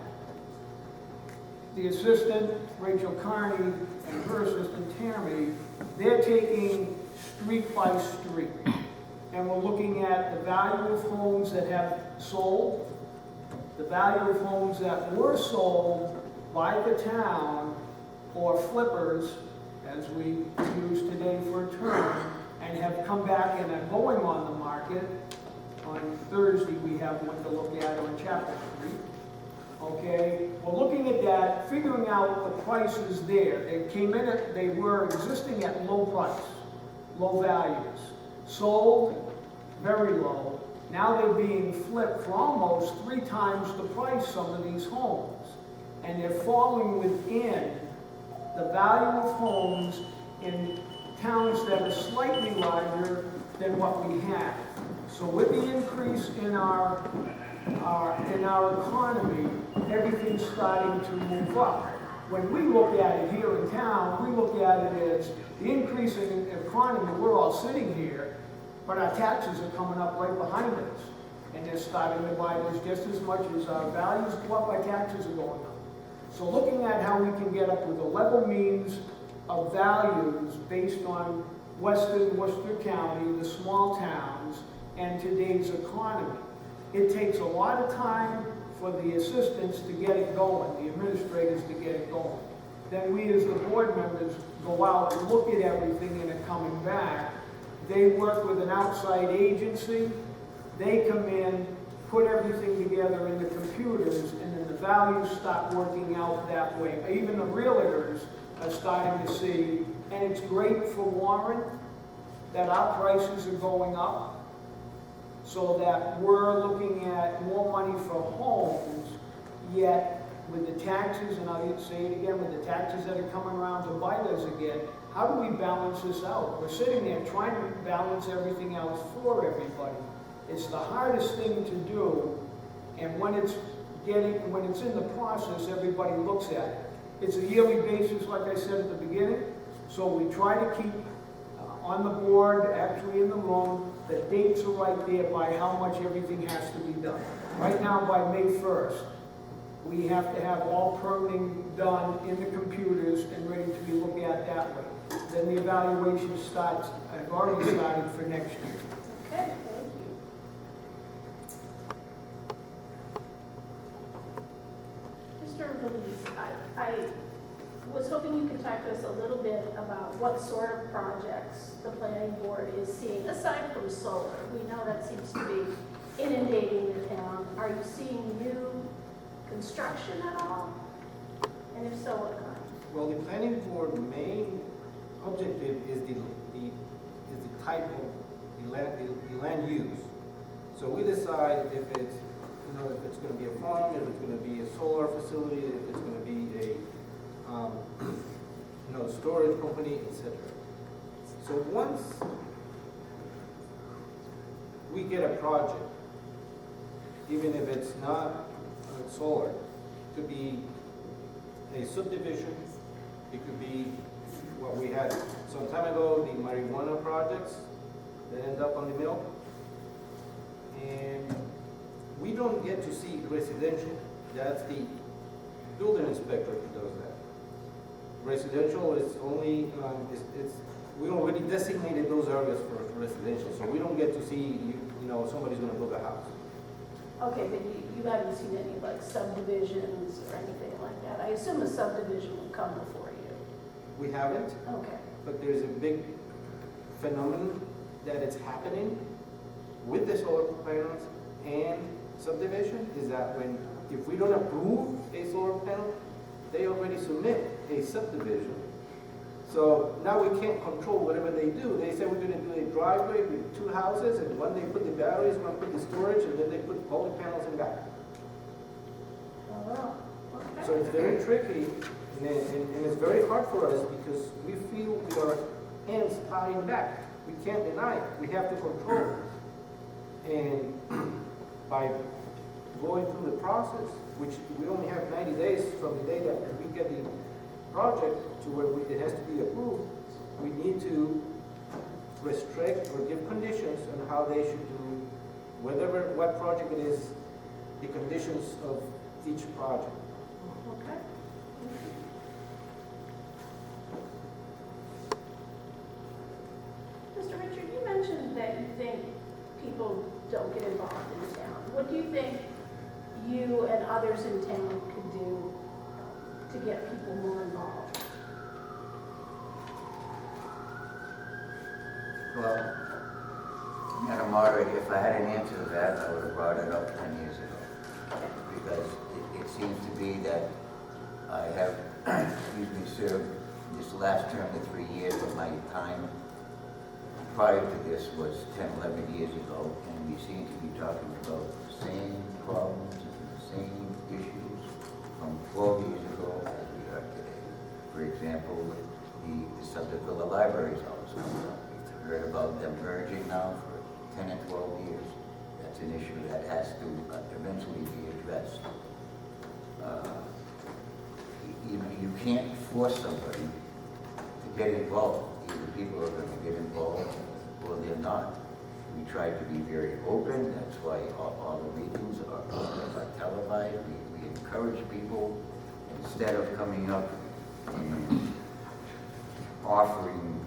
the assistant, Rachel Carney, and her assistant, Tammy, they're taking street by street. And we're looking at the value of homes that have sold, the value of homes that were sold by the town, or flippers, as we use today for a term, and have come back and are going on the market. On Thursday, we have one to look at on Chapel Street. Okay, we're looking at that, figuring out the prices there. They were existing at low price, low values. Sold, very low. Now they're being flipped for almost 3 times the price, some of these homes. And they're falling within the value of homes in towns that are slightly larger than what we have. So with the increase in our economy, everything's starting to move up. When we look at it here in town, we look at it as the increase in economy. We're all sitting here, but our taxes are coming up right behind us. And they're starting to bite us just as much as our values go up, our taxes are going up. So looking at how we can get up with a level means of values based on Western Worcester County, the small towns, and today's economy. It takes a lot of time for the assistants to get it going, the administrators to get it going. Then we as the board members go out and look at everything and are coming back. They work with an outside agency. They come in, put everything together in the computers, and then the values start working out that way. Even the realtors are starting to see, and it's great for Warren that our prices are going up, so that we're looking at more money for homes, yet with the taxes, and I'll say it again, with the taxes that are coming around to bite us again, how do we balance this out? We're sitting there trying to balance everything else for everybody. It's the hardest thing to do, and when it's in the process, everybody looks at it. It's a yearly basis, like I said at the beginning, so we try to keep on the board, actually in the room, the dates are right there by how much everything has to be done. Right now, by May 1st, we have to have all permitting done in the computers and ready to be looked at that way. Then the evaluation starts, I've already started for next year. Okay, thank you. Mr. Veliz, I was hoping you could talk to us a little bit about what sort of projects the planning board is seeing, aside from solar. We know that seems to be inundating the town. Are you seeing new construction at all? And if so, what kind? Well, the planning board main objective is the type of the land use. company, etc. So once we get a project, even if it's not solar, it could be a subdivision, it could be what we had some time ago, the marijuana projects that end up on the mill. And we don't get to see residential. That's the building inspector who does that. Residential is only, we already designated those areas for residential, so we don't get to see, somebody's gonna build a house. Okay, but you haven't seen any like subdivisions or anything like that? I assume a subdivision will come before you. We haven't, Okay. but there's a big phenomenon that it's happening with the solar panels and subdivision, is that if we don't approve a solar panel, they already submit a subdivision. So now we can't control whatever they do. They say we're gonna do a driveway with 2 houses, and one they put the batteries, one put the storage, and then they put all the panels in back. Oh, well, okay. So it's very tricky, and it's very hard for us because we feel with our hands tied back. We can't deny it. We have to control it. And by going through the process, which we only have 90 days from the day that we get the project to where it has to be approved, we need to restrict or give conditions on how they should do what project it is, the conditions of each project. Okay. Mr. Richard, you mentioned that you think people don't get involved in town. What do you think you and others in town could do to get people more involved? Well, Madam Moderator, if I had an answer to that, I would have brought it up 10 years ago. Because it seems to be that I have, served this last term of 3 years of my time. Prior to this was 10, 11 years ago, and we seem to be talking about the same problems and the same issues from 12 years ago as we are today. For example, with the subject of the libraries always comes up. We've heard about them merging now for 10 and 12 years. That's an issue that has to eventually be addressed. You can't force somebody to get involved. Either people are going to get involved or they're not. We try to be very open. That's why all the meetings are televised. We encourage people, instead of coming up and offering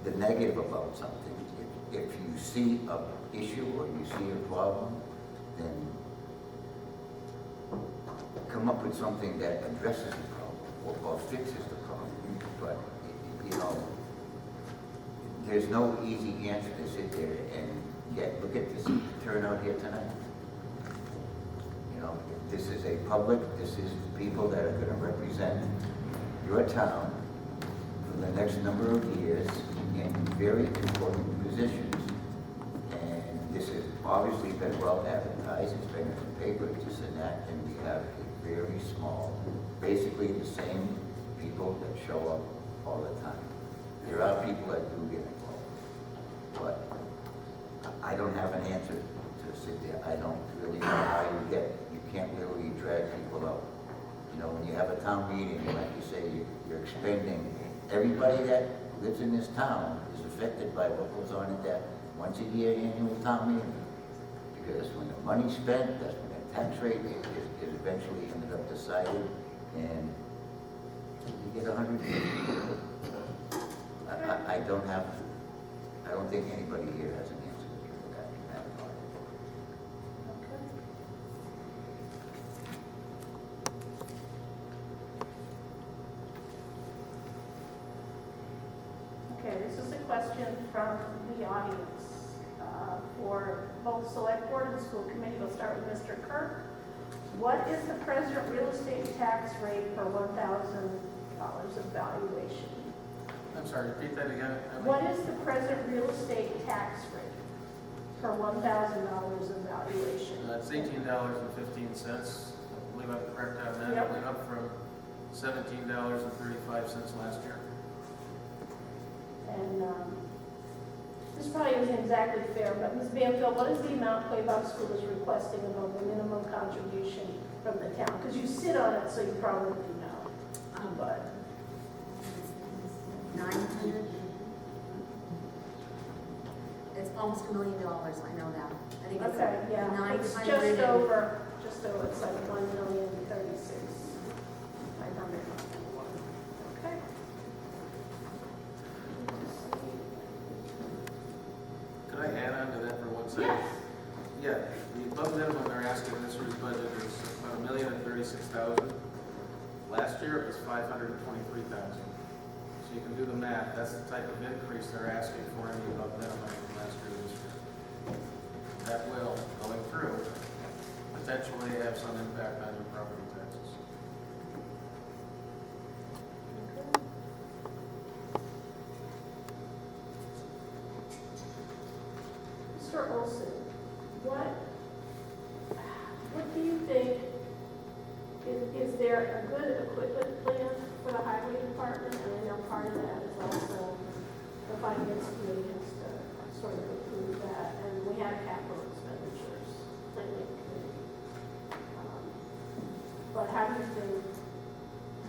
the negative about something. If you see an issue or you see a problem, then come up with something that addresses the problem or fixes the problem. But, there's no easy answer to sit there and get, look at this turnout here tonight. This is a public, this is people that are going to represent your town for the next number of years in very important positions. And this has obviously been well advertised, it's been in the paper, this and that, and we have a very small, basically the same people that show up all the time. There are people that do get involved, but I don't have an answer to sit there. I don't really know how you can't literally drag people out. When you have a town meeting, like you say, you're expending, everybody that lives in this town is affected by what goes on at that once a year annual town meeting. Because when the money's spent, that's when the tax rate is eventually ended up decided, and you get 100 people. I don't think anybody here has an answer to that part. Okay, this is a question from the audience for both select board and school committee. We'll start with Mr. Kirk. What is the present real estate tax rate per $1,000 of valuation? I'm sorry, repeat that again. What is the present real estate tax rate per $1,000 of valuation? It's $18.15. I believe I'm correct on that. Yep. It went up from $17.35 last year. probably isn't exactly fair, but Ms. Banville, what is the amount Quaboag School is requesting above the minimum contribution from the town? Because you sit on it, so you probably know. But 900? It's almost $1 million, I know that. I think it's okay, yeah, it's 900. just over. It's like 1,036,500. Okay. Could I add on to that for 1 second? Yes. Yeah, the above minimum they're asking in this year's budget is about $1,036,000. Last year it was $523,000. So you can do the math. That's the type of increase they're asking for in the above minimum from last year to this year. That will, going through, potentially have some impact on your property taxes. Mr. Olsen, what do you think, is there a good equipment plan for the highway department? And I know part of that is also the finance committee has to sort of approve that, and we have capital expenditures planning committee. But how do you think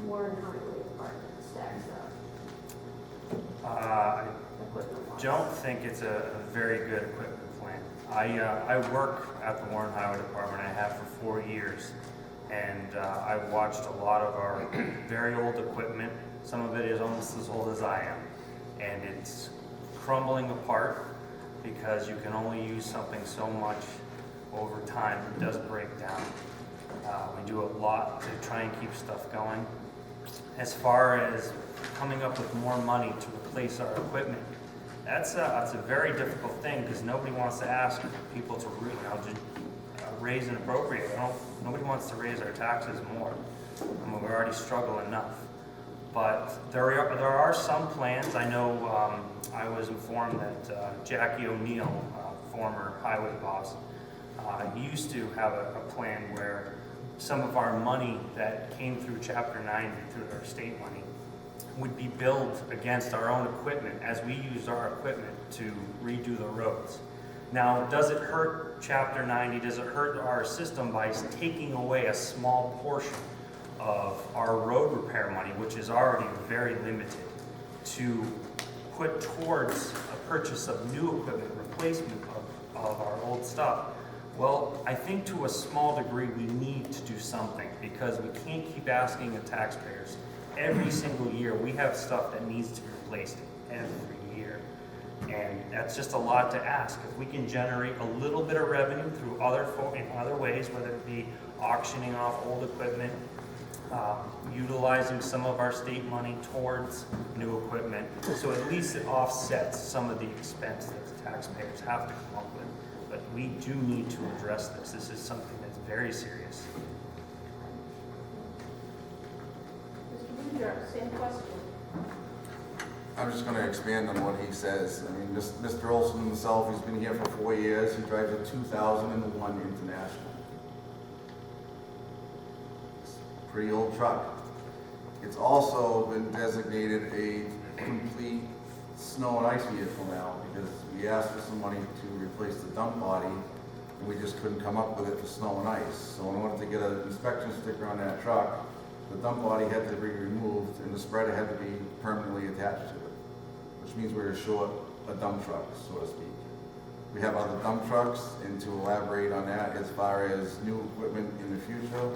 Warren Highway Department stacks up? I Equipment-wise? don't think it's a very good equipment plan. I work at the Warren Highway Department. I have for 4 years. And I've watched a lot of our very old equipment. Some of it is almost as old as I am. And it's crumbling apart because you can only use something so much over time. It does break down. We do a lot to try and keep stuff going. As far as coming up with more money to replace our equipment, that's a very difficult thing because nobody wants to ask people to raise and appropriate. Nobody wants to raise our taxes more. I mean, we already struggle enough. But there are some plans. I know I was informed that Jackie O'Neill, former highway boss, used to have a plan where some of our money that came through Chapter 90, through our state money, would be billed against our own equipment as we used our equipment to redo the roads. Now, does it hurt Chapter 90? Does it hurt our system by taking away a small portion of our road repair money, which is already very limited, to put towards a purchase of new equipment, replacement of our old stuff? Well, I think to a small degree we need to do something because we can't keep asking the taxpayers every single year. We have stuff that needs to be replaced every year. And that's just a lot to ask. If we can generate a little bit of revenue through in other ways, whether it be auctioning off old equipment, utilizing some of our state money towards new equipment, so at least it offsets some of the expense that the taxpayers have to come up with. But we do need to address this. This is something that's very serious. Mr. Boudreau, same question. I'm just going to expand on what he says. I mean, Mr. Olsen himself, he's been here for 4 years. He drives a 2001 International. It's a pretty old truck. It's also been designated a complete snow and ice vehicle now because we asked for some money to replace the dump body and we just couldn't come up with it for snow and ice. So in order to get an inspection sticker on that truck, the dump body had to be removed and the spreader had to be permanently attached to it, which means we were short a dump truck, so to speak. We have other dump trucks, and to elaborate on that, as far as new equipment in the future,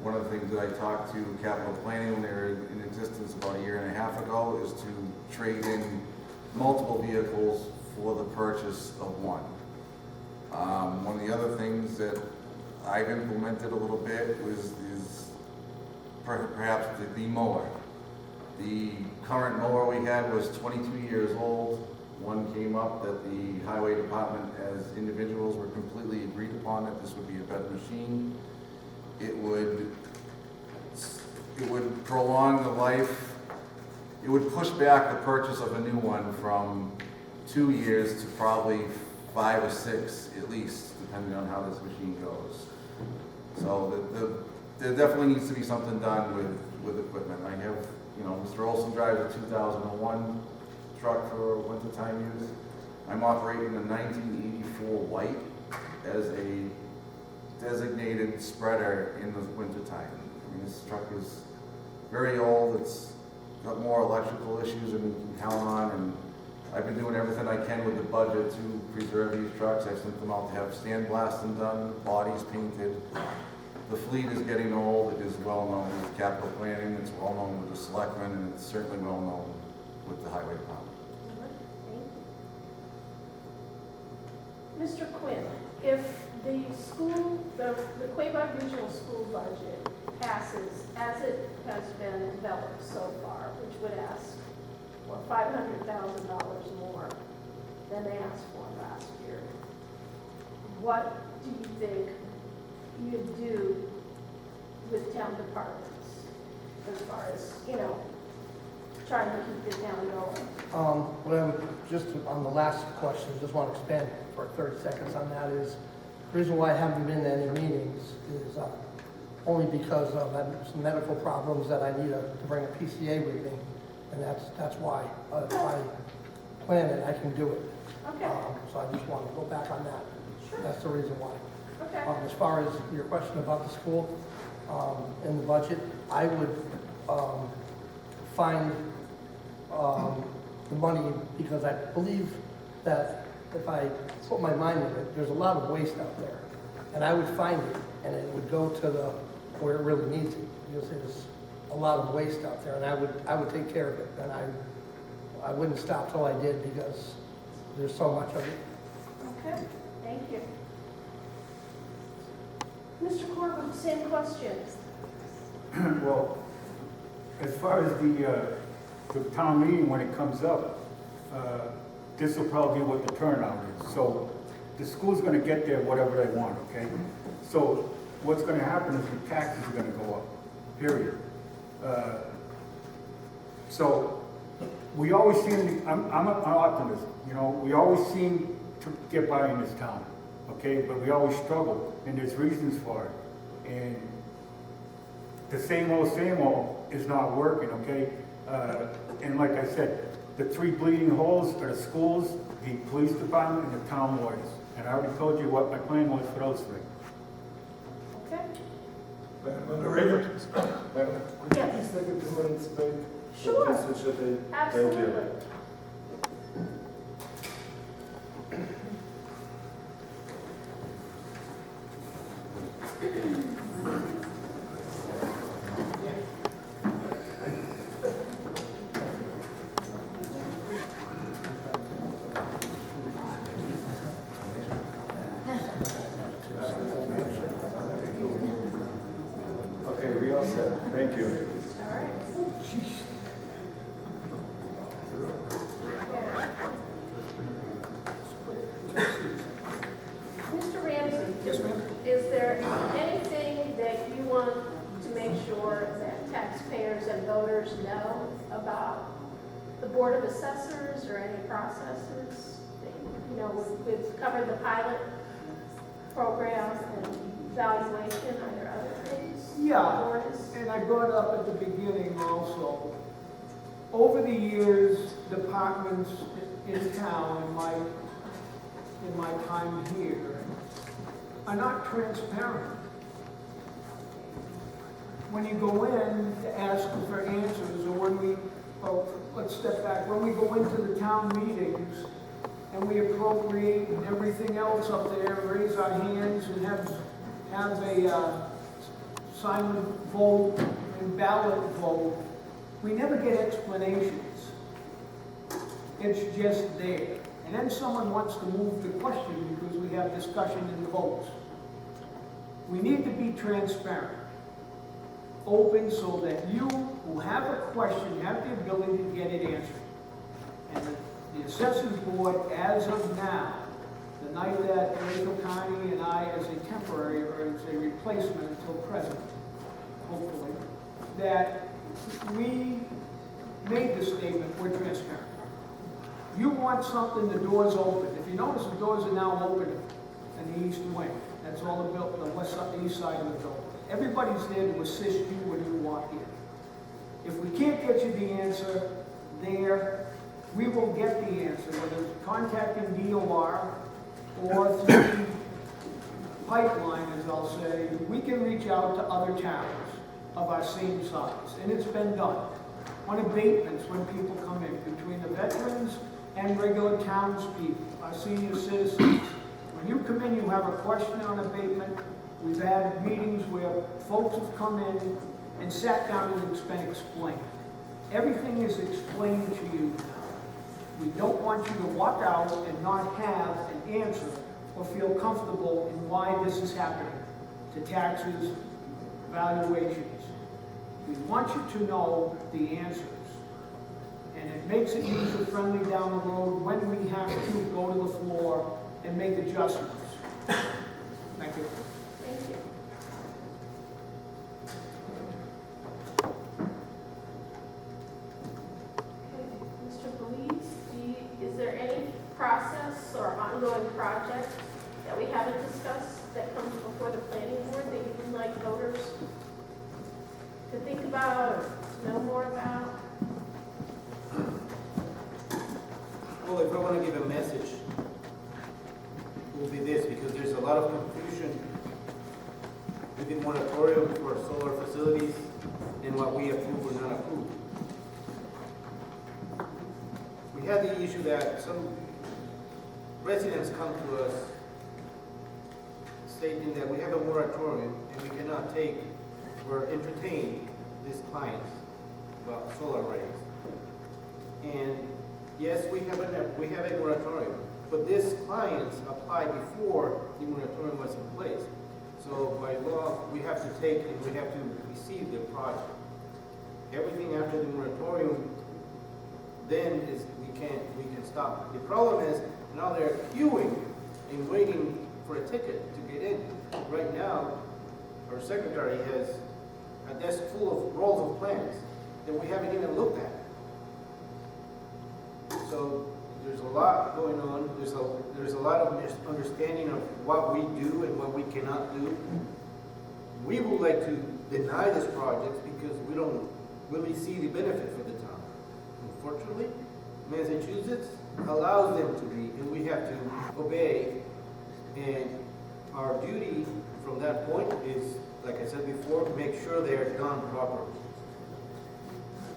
one of the things that I talked to capital planning when they were in existence about 1.5 years ago is to trade in multiple vehicles for the purchase of one. One of the other things that I've implemented a little bit is perhaps the mower. The current mower we had was 22 years old. One came up that the highway department as individuals were completely agreed upon that this would be a better machine. It would prolong the life. It would push back the purchase of a new one from 2 years to probably 5 or 6 at least, depending on how this machine goes. So there definitely needs to be something done with equipment. I have, Mr. Olsen drives a 2001 truck for wintertime use. I'm operating a 1984 white as a designated spreader in the wintertime. I mean, this truck is very old, it's got more electrical issues than we can count on, and I've been doing everything I can with the budget to preserve these trucks. I've sent them out to have sandblasting done, bodies painted. The fleet is getting old. It is well known with capital planning, it's well known with the Selectmen, and it's certainly well known with the Highway Department. Mr. Quinn, if the school, the Quaboag Regional School budget passes as it has been developed so far, which would ask for $500,000 more than they asked for last year, what do you think you'd do with town departments as far as, trying to keep the town going? What I would, just on the last question, just want to expand for 30 seconds on that is, the reason why I haven't been to any meetings is only because of some medical problems that I need to bring a PCA with me, and that's why. If I plan it, I can do it. Okay, So I just want to go back on that. sure, That's the reason why. okay. As far as your question about the school, in the budget, I would find the money, because I believe that if I put my mind in it, there's a lot of waste out there. And I would find it, and it would go to where it really needs it, because there's a lot of waste out there, and I would take care of it. And I wouldn't stop till I did, because there's so much of it. Okay, thank you. Mr. Corriveau, same question. Well, as far as the town meeting, when it comes up, this will probably be what the turnout is. So the school's gonna get there whatever they want, okay? So what's gonna happen is the taxes are gonna go up, period. So we always seem, I'm an optimist, we always seem to get by in this town, okay? But we always struggle, and there's reasons for it. And the same old is not working, okay? And like I said, the three bleeding holes are the schools, the police department, and the town lawyers. And I already told you what my plan was for those three. Okay? Madam Moderator? Madam, could you Yes. please take a 2 minutes break? Sure. This is your day. Absolutely. Thank you. Okay, we all set. Thank you. All right. Mr. Ramsey? Yes, ma'am. Is there anything that you want to make sure that taxpayers and voters know about the Board of Assessors or any processes? We've covered the pilot program and evaluation. Are there other things? Yeah. The board is- And I brought it up at the beginning also. Over the years, departments in town, in my time here, are not transparent. When you go in to ask for answers, or let's step back, when we go into the town meetings and we appropriate and everything else up there, raise our hands and have a silent vote and ballot vote, we never get explanations. It's just there. And then someone wants to move the question because we have discussion and votes. We need to be transparent, open, so that you who have a question have the ability to get it answered. And the Assessors Board, as of now, the night that Rachel Connie and I, as a temporary or as a replacement until present, hopefully, that we made the statement, we're transparent. You want something, the door's open. If you notice, the doors are now open in the east wing. That's all the west side, the east side of the building. Everybody's there to assist you when you walk in. If we can't get you the answer there, we will get the answer, whether it's contacting DOR or through pipeline, as I'll say. We can reach out to other towns of our same size, and it's been done. On abatements, when people come in, between the veterans and regular townspeople, our senior citizens. When you come in, you have a question on abatement. We've had meetings where folks have come in and sat down and it's been explained. Everything is explained to you now. We don't want you to walk out and not have an answer or feel comfortable in why this is happening to taxes, valuations. We want you to know the answers. And it makes it user-friendly down the road when we have to go to the floor and make adjustments. Thank you. Thank you. Okay, Mr. Veliz, is there any process or ongoing project that we haven't discussed that comes before the planning board that you would like voters to think about or to know more about? Well, if I want to give a message, it will be this, because there's a lot of confusion within moratorium for solar facilities and what we approve or not approve. We had the issue that some residents come to us stating that we have a moratorium and we cannot take or entertain these clients about solar arrays. And yes, we have a moratorium, but these clients applied before the moratorium was in place. So by law, we have to take and we have to receive the project. Everything after the moratorium, then is we can stop. The problem is now they're queuing and waiting for a ticket to get in. Right now, our secretary has a desk full of rolls of plans that we haven't even looked at. So there's a lot going on. There's a lot of misunderstanding of what we do and what we cannot do. We would like to deny this project because we don't really see the benefit for the town. Unfortunately, Massachusetts allows them to be, and we have to obey. And our duty from that point is, like I said before, make sure they are done properly.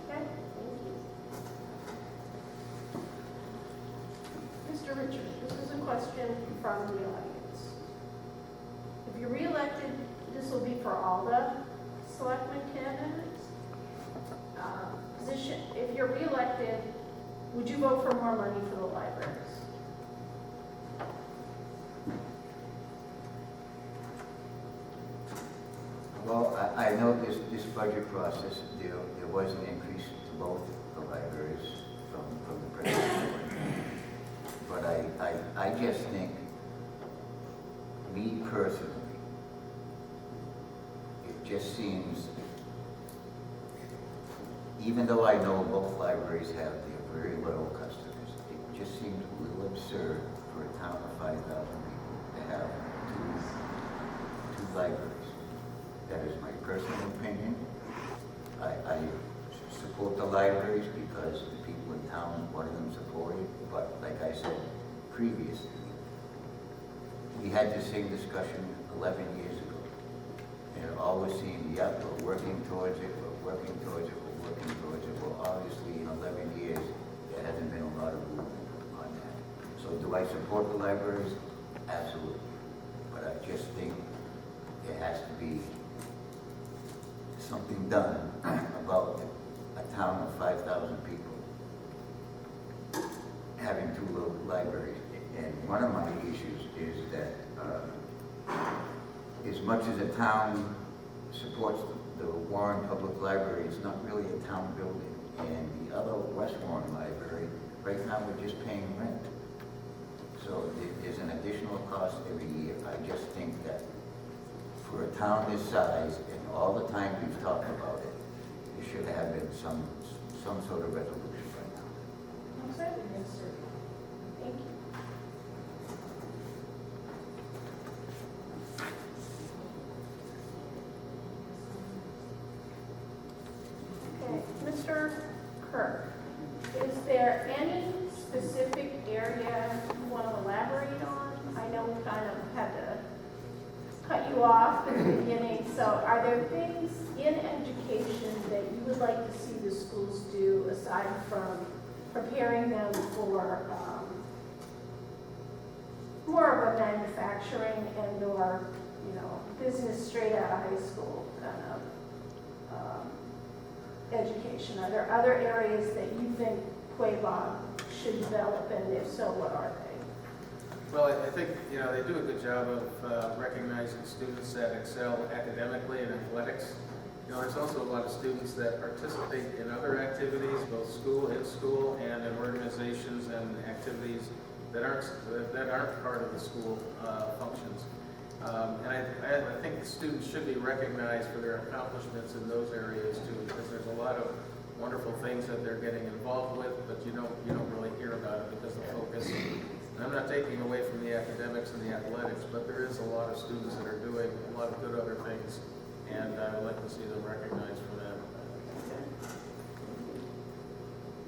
Okay, thank you. Mr. Richard, this is a question from the audience. If you're reelected, this will be for all the selectmen candidates. If you're reelected, would you vote for more money for the libraries? Well, I know this budget process, there was an increase to both the libraries from the president. But I just think, me personally, it just seems, even though I know both libraries have their very loyal customers, it just seems a little absurd for a town of 5,000 people to have two libraries. That is my personal opinion. I support the libraries because the people in town wanted them supported, but like I said previously, we had the same discussion 11 years ago. And it always seemed, yep, we're working towards it, we're working towards it, we're working towards it. Well, obviously, in 11 years, there hasn't been a lot of movement on that. So do I support the libraries? Absolutely. But I just think there has to be something done about a town of 5,000 people having two little libraries. And one of my issues is that as much as a town supports the Warren Public Library, it's not really a town building. And the other West Warren Library, right now we're just paying rent. So there's an additional cost every year. I just think that for a town this size, and all the time we've talked about it, there should have been some sort of resolution right now. Okay. Yes, sir. Thank you. Okay, Mr. Kirk, is there any off at the beginning. So are there things in education that you would like to see the schools do aside from preparing them for more of a manufacturing and or, business straight out of high school kind of education? Are there other areas that you think Quaboag should develop, and if so, what are they? Well, I think, they do a good job of recognizing students that excel academically and athletics. There's also a lot of students that participate in other activities, both in school and in organizations and activities that aren't part of the school functions. And I think the students should be recognized for their accomplishments in those areas too, because there's a lot of wonderful things that they're getting involved with, but you don't really hear about it because the focus. And I'm not taking away from the academics and the athletics, but there is a lot of students that are doing a lot of good other things, and I would like to see them recognized for that.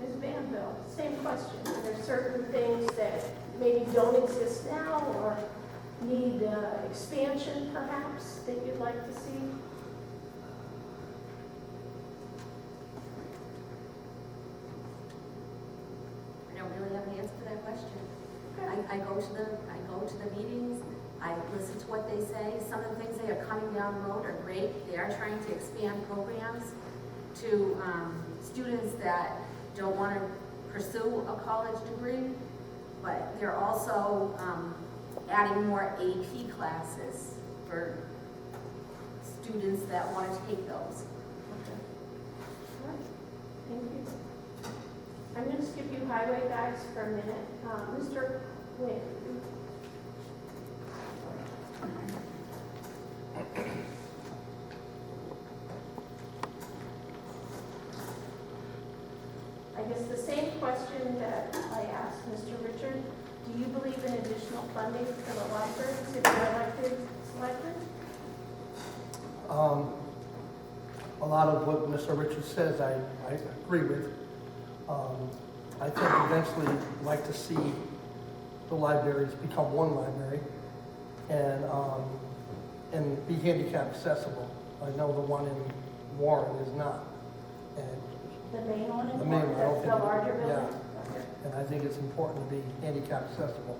Ms. Banville, same question. Are there certain things that maybe don't exist now or need expansion perhaps that you'd like to see? I don't really have an answer for that question. I go to the meetings, I listen to what they say. Some of the things that are coming down the road are great. They are trying to expand programs to students that don't want to pursue a college degree, but they're also adding more AP classes for students that want to take those. Okay. All right. Thank you. I'm going to skip you highway guys for a minute. Mr. Quinn. I guess the same question that I asked Mr. Richard. Do you believe in additional funding for the libraries if you're elected selectman? A lot of what Mr. Richards says, I agree with. I think eventually I'd like to see the libraries become one library and be handicap accessible. I know the one in Warren is not. And The main one is The main one, I don't the think it- larger building? yeah. Okay. And I think it's important to be handicap accessible.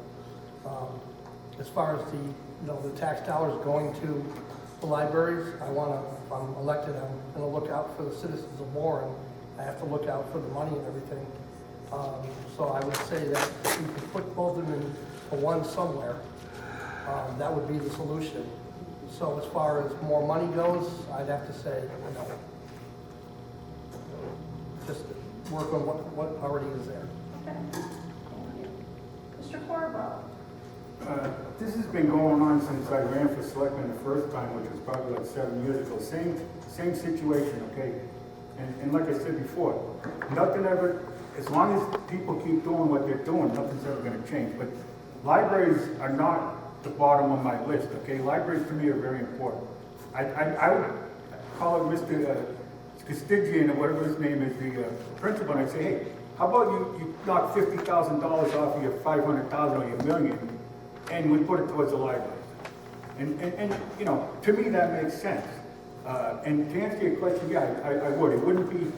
As far as the tax dollars going to the libraries, if I'm elected, I'm gonna look out for the citizens of Warren. I have to look out for the money and everything. So I would say that if we could put both of them in one somewhere, that would be the solution. So as far as more money goes, I'd have to say no. Just work on what already is there. Okay. Thank you. Mr. Corriveau. This has been going on since I ran for selectman the first time, which was probably like 7 years ago. Same situation, okay? And like I said before, nothing ever, as long as people keep doing what they're doing, nothing's ever gonna change. But libraries are not the bottom of my list, okay? Libraries to me are very important. I would call it Mr. Castigian, or whatever his name is, the principal, and I'd say, hey, how about you knock $50,000 off of your 500,000 or your million, and we put it towards the library. And to me that makes sense. And to answer your question, yeah, I would. It wouldn't be,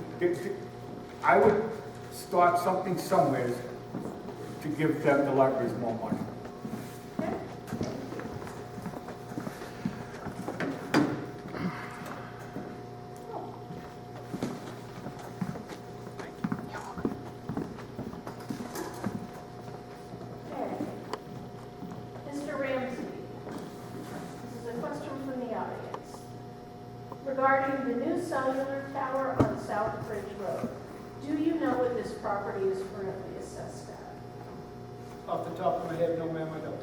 I would start something somewhere to give them, the libraries, more money. Okay. Okay. Mr. Ramsey, this is a question from the audience. Regarding the new cellular tower on South Bridge Road, do you know what this property is currently assessed at? Off the top of my head, no ma'am, I don't.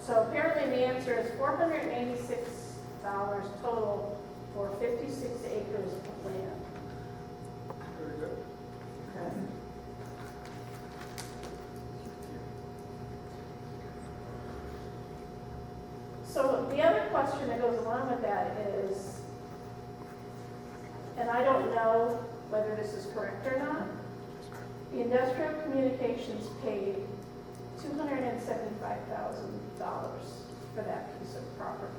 So apparently the answer is $486 total for 56 acres of land. Very good. Okay. So the other question that goes along with that is, and I don't know whether this is correct or not, the industrial communications paid $275,000 for that piece of property.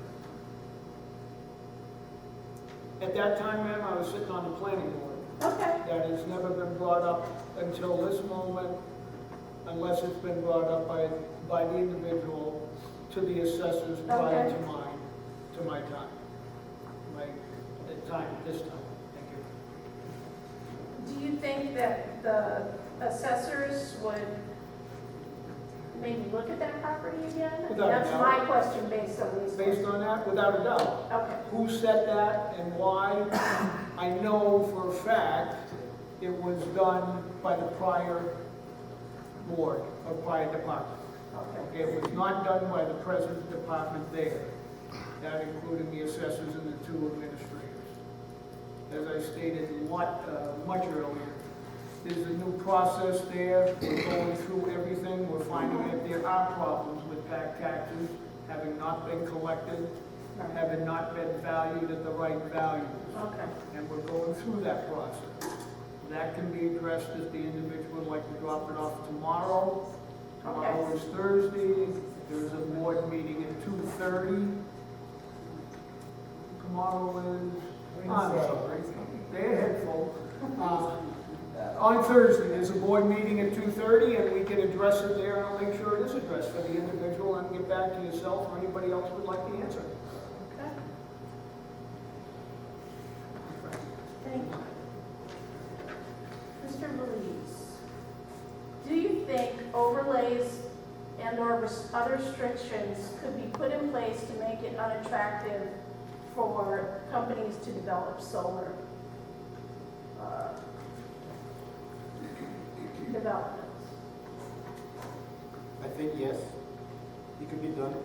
At that time, ma'am, I was sitting on the planning board. Okay, That has never been brought up until this moment, unless it's been brought up by the individual to the assessors prior Okay. to my time. This time. Thank you. do you think that the assessors would maybe look at that property again? Without a That's doubt. my question based on these. Based on that, without a doubt. Okay, Who said that and why? I know for a fact it was done by the prior board or prior department. okay. Okay, it was not done by the present department there. That included the assessors and the two administrators. As I stated much earlier, there's a new process there. We're going through everything. We're finding that there are problems with back taxes having not been collected, having not been valued at the right value. Okay, And we're going through that process. That can be addressed if the individual would like to drop it off tomorrow. Tomorrow is Thursday. There's a board meeting at 2:30. Tomorrow is, I'm sorry, day ahead, folks. On Thursday, there's a board meeting at 2:30, and we can address it there, and I'll make sure it is addressed for the individual, and get back to yourself or anybody else would like to answer. okay. Thank you. Mr. Veliz, do you think overlays and/or other restrictions could be put in place to make it unattractive for companies to develop solar developments? I think yes, it could be done.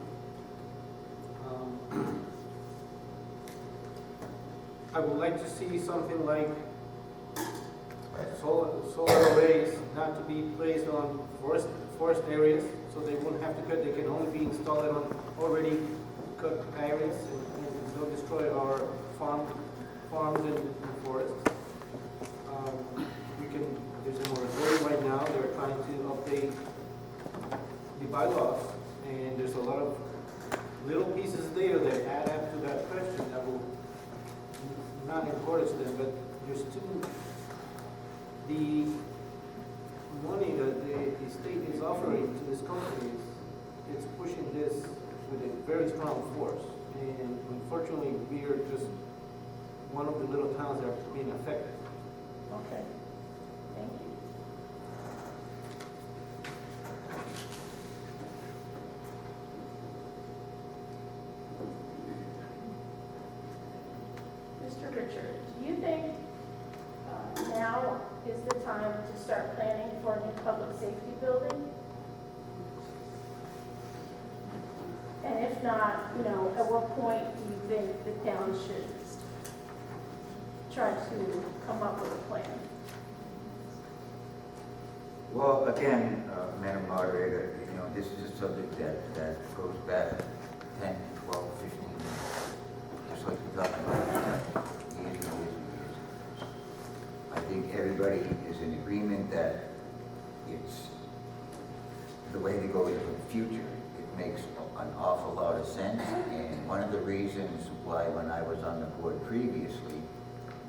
I would like to see something like solar arrays not to be placed on forest areas, so they won't have to cut. They can only be installed on already cut areas and don't destroy our farms and forests. There's a moratorium right now. They're trying to update the bylaws, and there's a lot of little pieces there that add up to that question that will not encourage them, but there's the money that the state is offering to these companies. It's pushing this with a very strong force, and unfortunately we are just one of the little towns that are being affected. Okay, thank you. Mr. Richard, do you think now is the time to start planning for a new public safety building? And if not, at what point do you think the town should try to come up with a plan? Well, again, Madam Moderator, this is a subject that goes back 10, 12, 15 years. Just like we talked about years and years and years. I think everybody is in agreement that it's the way to go into the future. It makes an awful lot of sense, and one of the reasons why when I was on the board previously,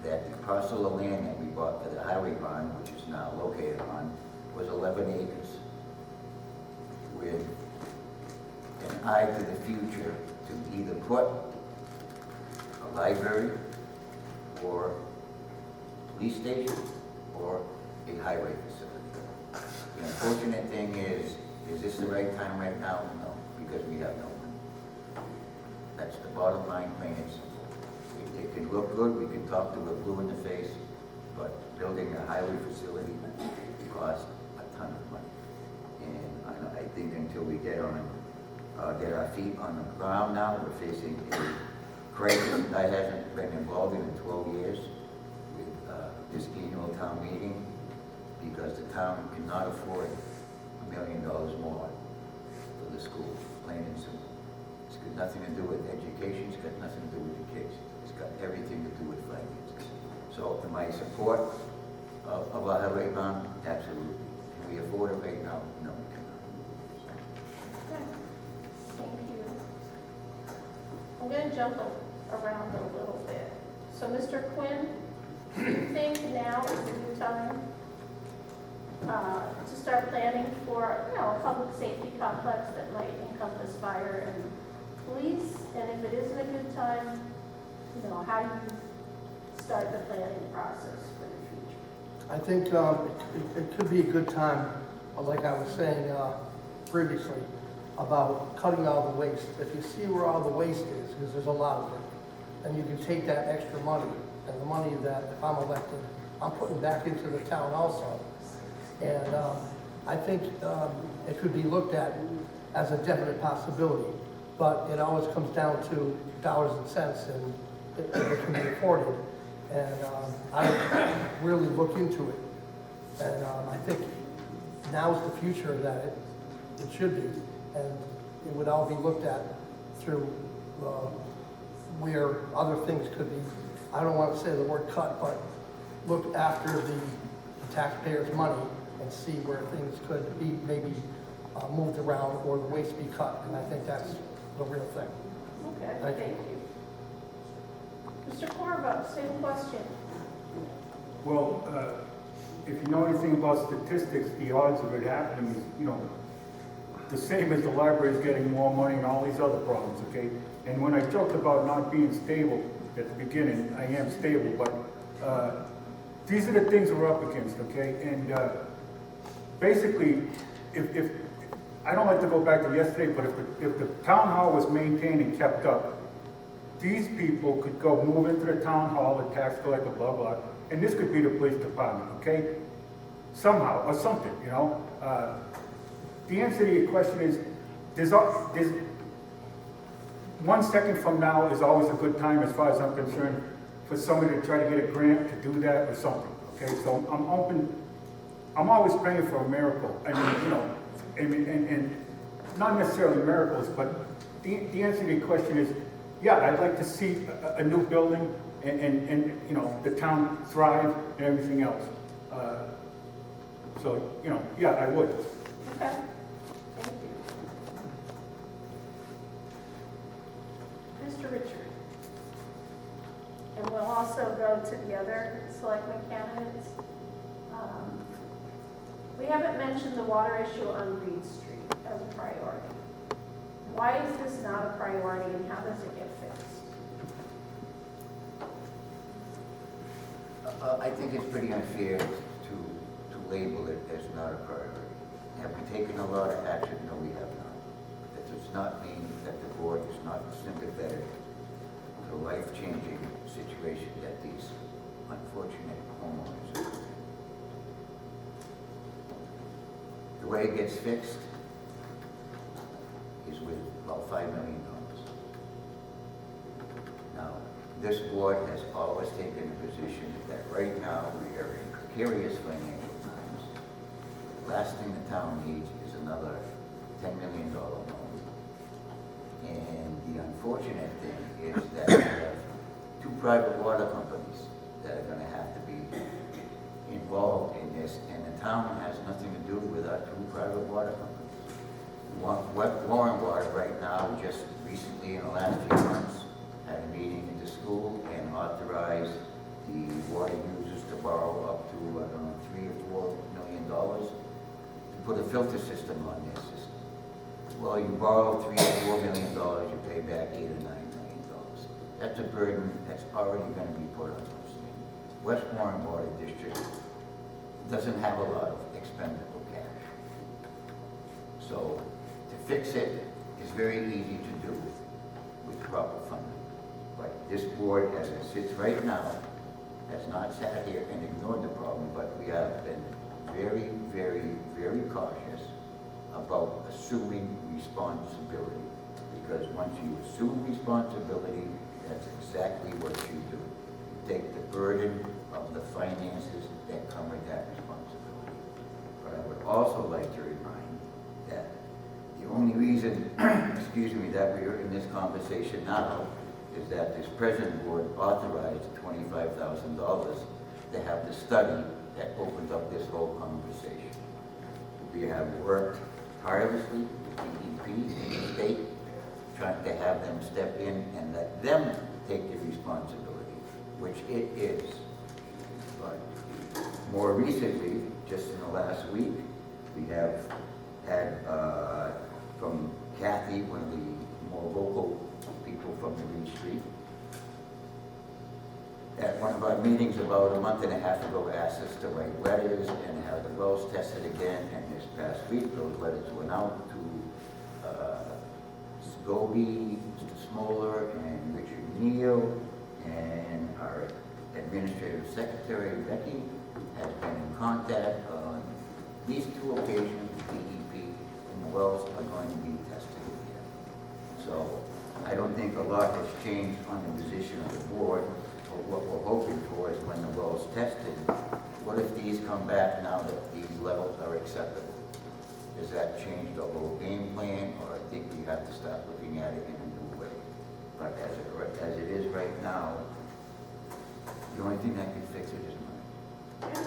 that the parcel of land that we bought for the highway barn, which is now located on, was 11 acres, with an eye to the future to either put a library or police station or a highway facility. The unfortunate thing is this the right time right now? No, because we have no money. That's the bottom line, plain and simple. It can look good, we can talk to a blue in the face, but building a highway facility costs a ton of money. And I think until we get our feet on the ground now, we're facing a crisis I haven't been involved in 12 years with this annual town meeting, because the town cannot afford $1 million more for the schools, plain and simple. It's got nothing to do with education, it's got nothing to do with the kids. It's got everything to do with finances. So am I support of a highway bond? Absolutely. Can we afford it right now? No, we cannot. I'm going to jump around a little bit. So, Mr. Quinn, do you think now is a good time to start planning for, a public safety complex that might encompass fire and police? And if it isn't a good time, how do you start the planning process for the future? I think it could be a good time, like I was saying previously, about cutting all the waste. If you see where all the waste is, because there's a lot of it, then you can take that extra money, and the money that, if I'm elected, I'm putting back into the town also. And I think it could be looked at as a definite possibility, but it always comes down to dollars and cents, and if it can be afforded. And I would really look into it. And I think now's the future that it should be. And it would all be looked at through where other things could be, I don't want to say the word cut, but look after the taxpayers' money and see where things could be maybe moved around or the waste be cut. And I think that's the real thing. Okay, Thank thank you. Mr. Corriveau, same question. Well, if you know anything about statistics, the odds of it happening is, the same as the library's getting more money and all these other problems, okay? And when I joked about not being stable at the beginning, I am stable, but these are the things we're up against, okay? And basically, if I don't like to go back to yesterday, but if the town hall was maintained and kept up, these people could go move into the town hall, the tax collector, blah, blah, and this could be the police department, okay? Somehow, or something, The answer to your question is, there's 1 second from now is always a good time, as far as I'm concerned, for somebody to try to get a grant to do that or something, okay? So I'm always praying for a miracle. I mean, and not necessarily miracles, but the answer to your question is, yeah, I'd like to see a new building and the town thrive and everything else. So, yeah, I would. Okay, thank you. Mr. Richard. And we'll also go to the other selectmen candidates. We haven't mentioned the water issue on Reed Street as a priority. Why is this not a priority and how does it get fixed? I think it's pretty unfair to label it as not a priority. Have we taken a lot of action? No, we have not. That does not mean that the board is not sympathetic to the life-changing situation that these unfortunate homeowners are in. The way it gets fixed is with about $5 million. Now, this board has always taken a position that right now we are in precarious financial times. The last thing the town needs is another $10 million loan. And the unfortunate thing is that we have 2 private water companies that are going to have to be involved in this, and the town has nothing to do with our 2 private water companies. Warren Water right now, just recently in the last few months, had a meeting in the school and authorized the water users to borrow up to, $3 or $4 million to put a filter system on their system. Well, you borrow $3 or $4 million, you pay back $8 or $9 million. That's a burden that's already going to be put on us. West Warren Water District doesn't have a lot of expendable cash. So to fix it is very easy to do with proper funding. But this board, as it sits right now, has not sat here and ignored the problem, but we have been very, very, very cautious about assuming responsibility. Because once you assume responsibility, that's exactly what you do. You take the burden of the finances that come with that responsibility. But I would also like to remind that the only reason, excuse me, that we are in this conversation now is that this present board authorized $25,000 to have the study that opened up this whole conversation. We have worked tirelessly with DEP and the state trying to have them step in and let them take the responsibility, which it is. But more recently, just in the last week, we have had from Kathy, one of the more local people from the Reed Street, at one of our meetings about a month and a half ago, asked us to write letters and have the wells tested again. And this past week, those letters went out to Scobie, Mr. Smoller, and Richard Neal, and our administrative secretary, Becky, has been in contact on these 2 occasions, DEP, and the wells are going to be tested again. So I don't think a lot has changed on the position of the board. But what we're hoping for is when the well's tested, what if these come back now that these levels are acceptable? Does that change the whole game plan, or I think we have to start looking at it in a new way? But as it is right now, the only thing that can fix it is money. Yeah,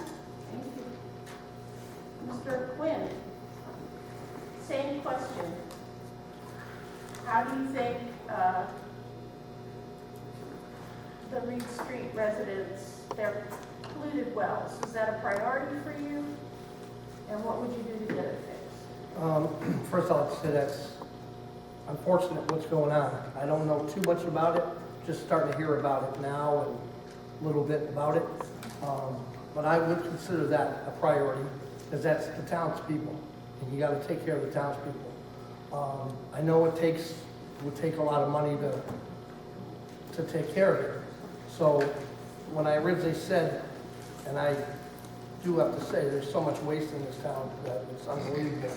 thank you. Mr. Quinn, same question. How do you think the Reed Street residents, their polluted wells, is that a priority for you? And what would you do to get it fixed? First, I'll say that's unfortunate what's going on. I don't know too much about it, just starting to hear about it now and a little bit about it. But I would consider that a priority, because that's the townspeople, and you gotta take care of the townspeople. I know it would take a lot of money to take care of it. So when I originally said, and I do have to say, there's so much waste in this town that it's unbelievable,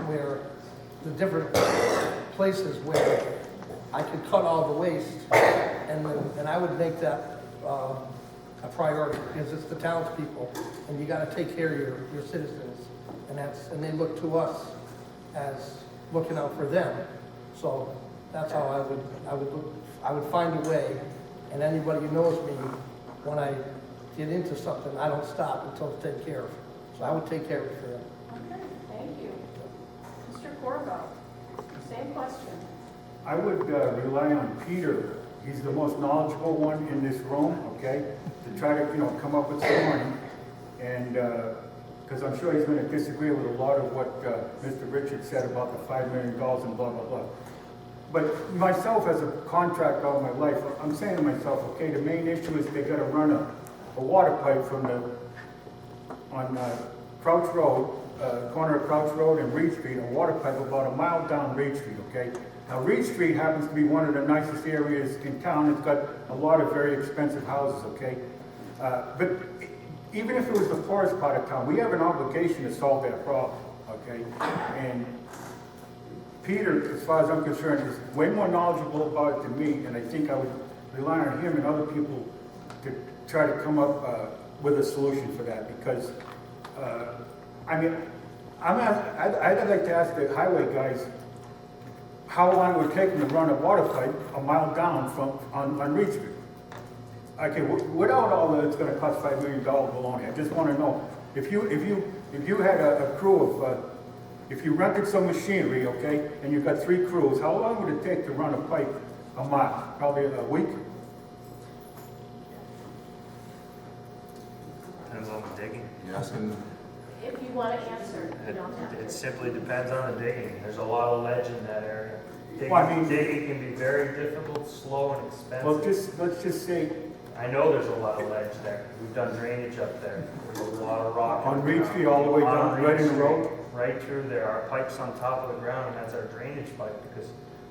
where the different places where I could cut all the waste, and I would make that a priority, because it's the townspeople, and you gotta take care of your citizens, and they look to us as looking out for them. So that's how I would find a way, and anybody who knows me, when I get into something, I don't stop until it's taken care of. So I would take care of it for them. Okay, thank you. Mr. Corriveau, same question. I would rely on Peter. He's the most knowledgeable one in this room, okay? To try to, come up with some money. And, because I'm sure he's going to disagree with a lot of what Mr. Richards said about the $5 million and blah, blah, blah. But myself, as a contractor all my life, I'm saying to myself, okay, the main issue is they got to run a water pipe on Crouch Road, corner of Crouch Road and Reed Street, a water pipe about a mile down Reed Street, okay? Now, Reed Street happens to be one of the nicest areas in town. It's got a lot of very expensive houses, okay? But even if it was the poorest part of town, we have an obligation to solve that problem, okay? And Peter, as far as I'm concerned, is way more knowledgeable about it than me, and I think I would rely on him and other people to try to come up with a solution for that, because, I'd like to ask the highway guys how long it would take them to run a water pipe a mile down on Reed Street. Okay, without all that, it's gonna cost $5 million baloney. I just wanna know, if you had a crew of, if you rented some machinery, okay, and you've got 3 crews, how long would it take to run a pipe a mile? Probably a week? Depends on the digging. You asking? If you want to answer, you don't have to. It simply depends on the digging. There's a lot of ledge in that area. Well, I mean- Digging can be very difficult, slow, and Well, expensive. let's just say, I know there's a lot of ledge there. We've done drainage up there. There's a lot of rock. on Reed Street all the way On down, Reed right in the Street, road? Right through there. Our pipe's on top of the ground, and that's our drainage pipe, because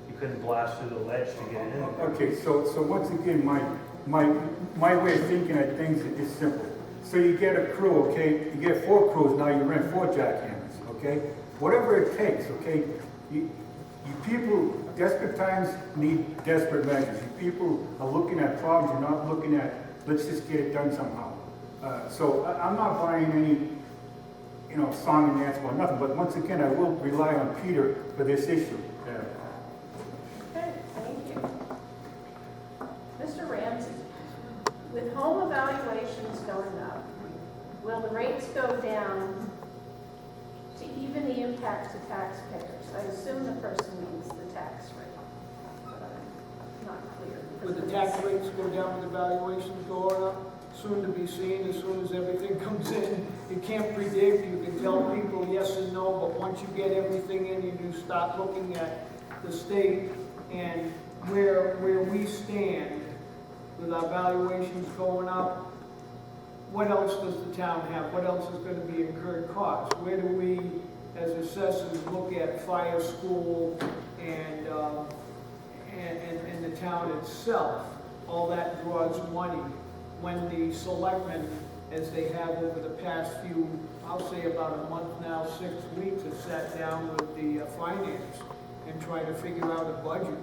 you couldn't blast through the ledge to get it in. Okay, so once again, my way of thinking of things is simple. So you get a crew, okay, you get 4 crews, now you rent 4 jackhammers, okay? Whatever it takes, okay? You people, desperate times need desperate measures. You people are looking at problems, you're not looking at, let's just get it done somehow. So I'm not buying any, song and dance about nothing, but once again, I will rely on Peter for this issue. Okay, thank you. Mr. Ramsey, with home evaluations going up, will the rates go down to even the impact to taxpayers? I assume the person means the tax rate. not clear. With the tax rates go down, with the valuations going up, soon to be seen, as soon as everything comes in. You can't predict, you can tell people yes and no, but once you get everything in, you start looking at the state and where we stand with our valuations going up. What else does the town have? What else is going to be incurred costs? Where do we, as assessors, look at fire, school, and the town itself? All that draws money. When the selectmen, as they have over the past few, I'll say about a month now, 6 weeks, have sat down with the finance and tried to figure out a budget.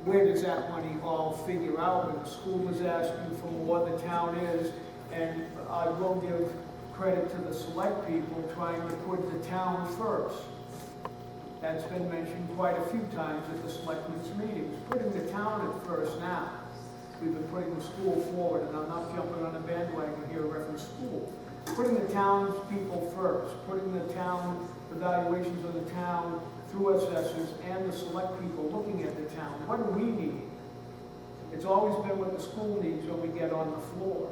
Where does that money all figure out? When the school is asking for more, the town is, and I will give credit to the select people trying to put the town first. That's been mentioned quite a few times at the selectmen's meetings, putting the town at first now. We've been putting the school forward, and I'm not jumping on a bandwagon here reference school. Putting the town's people first, putting the valuations of the town through assessors and the select people looking at the town. What do we need? It's always been what the school needs when we get on the floor.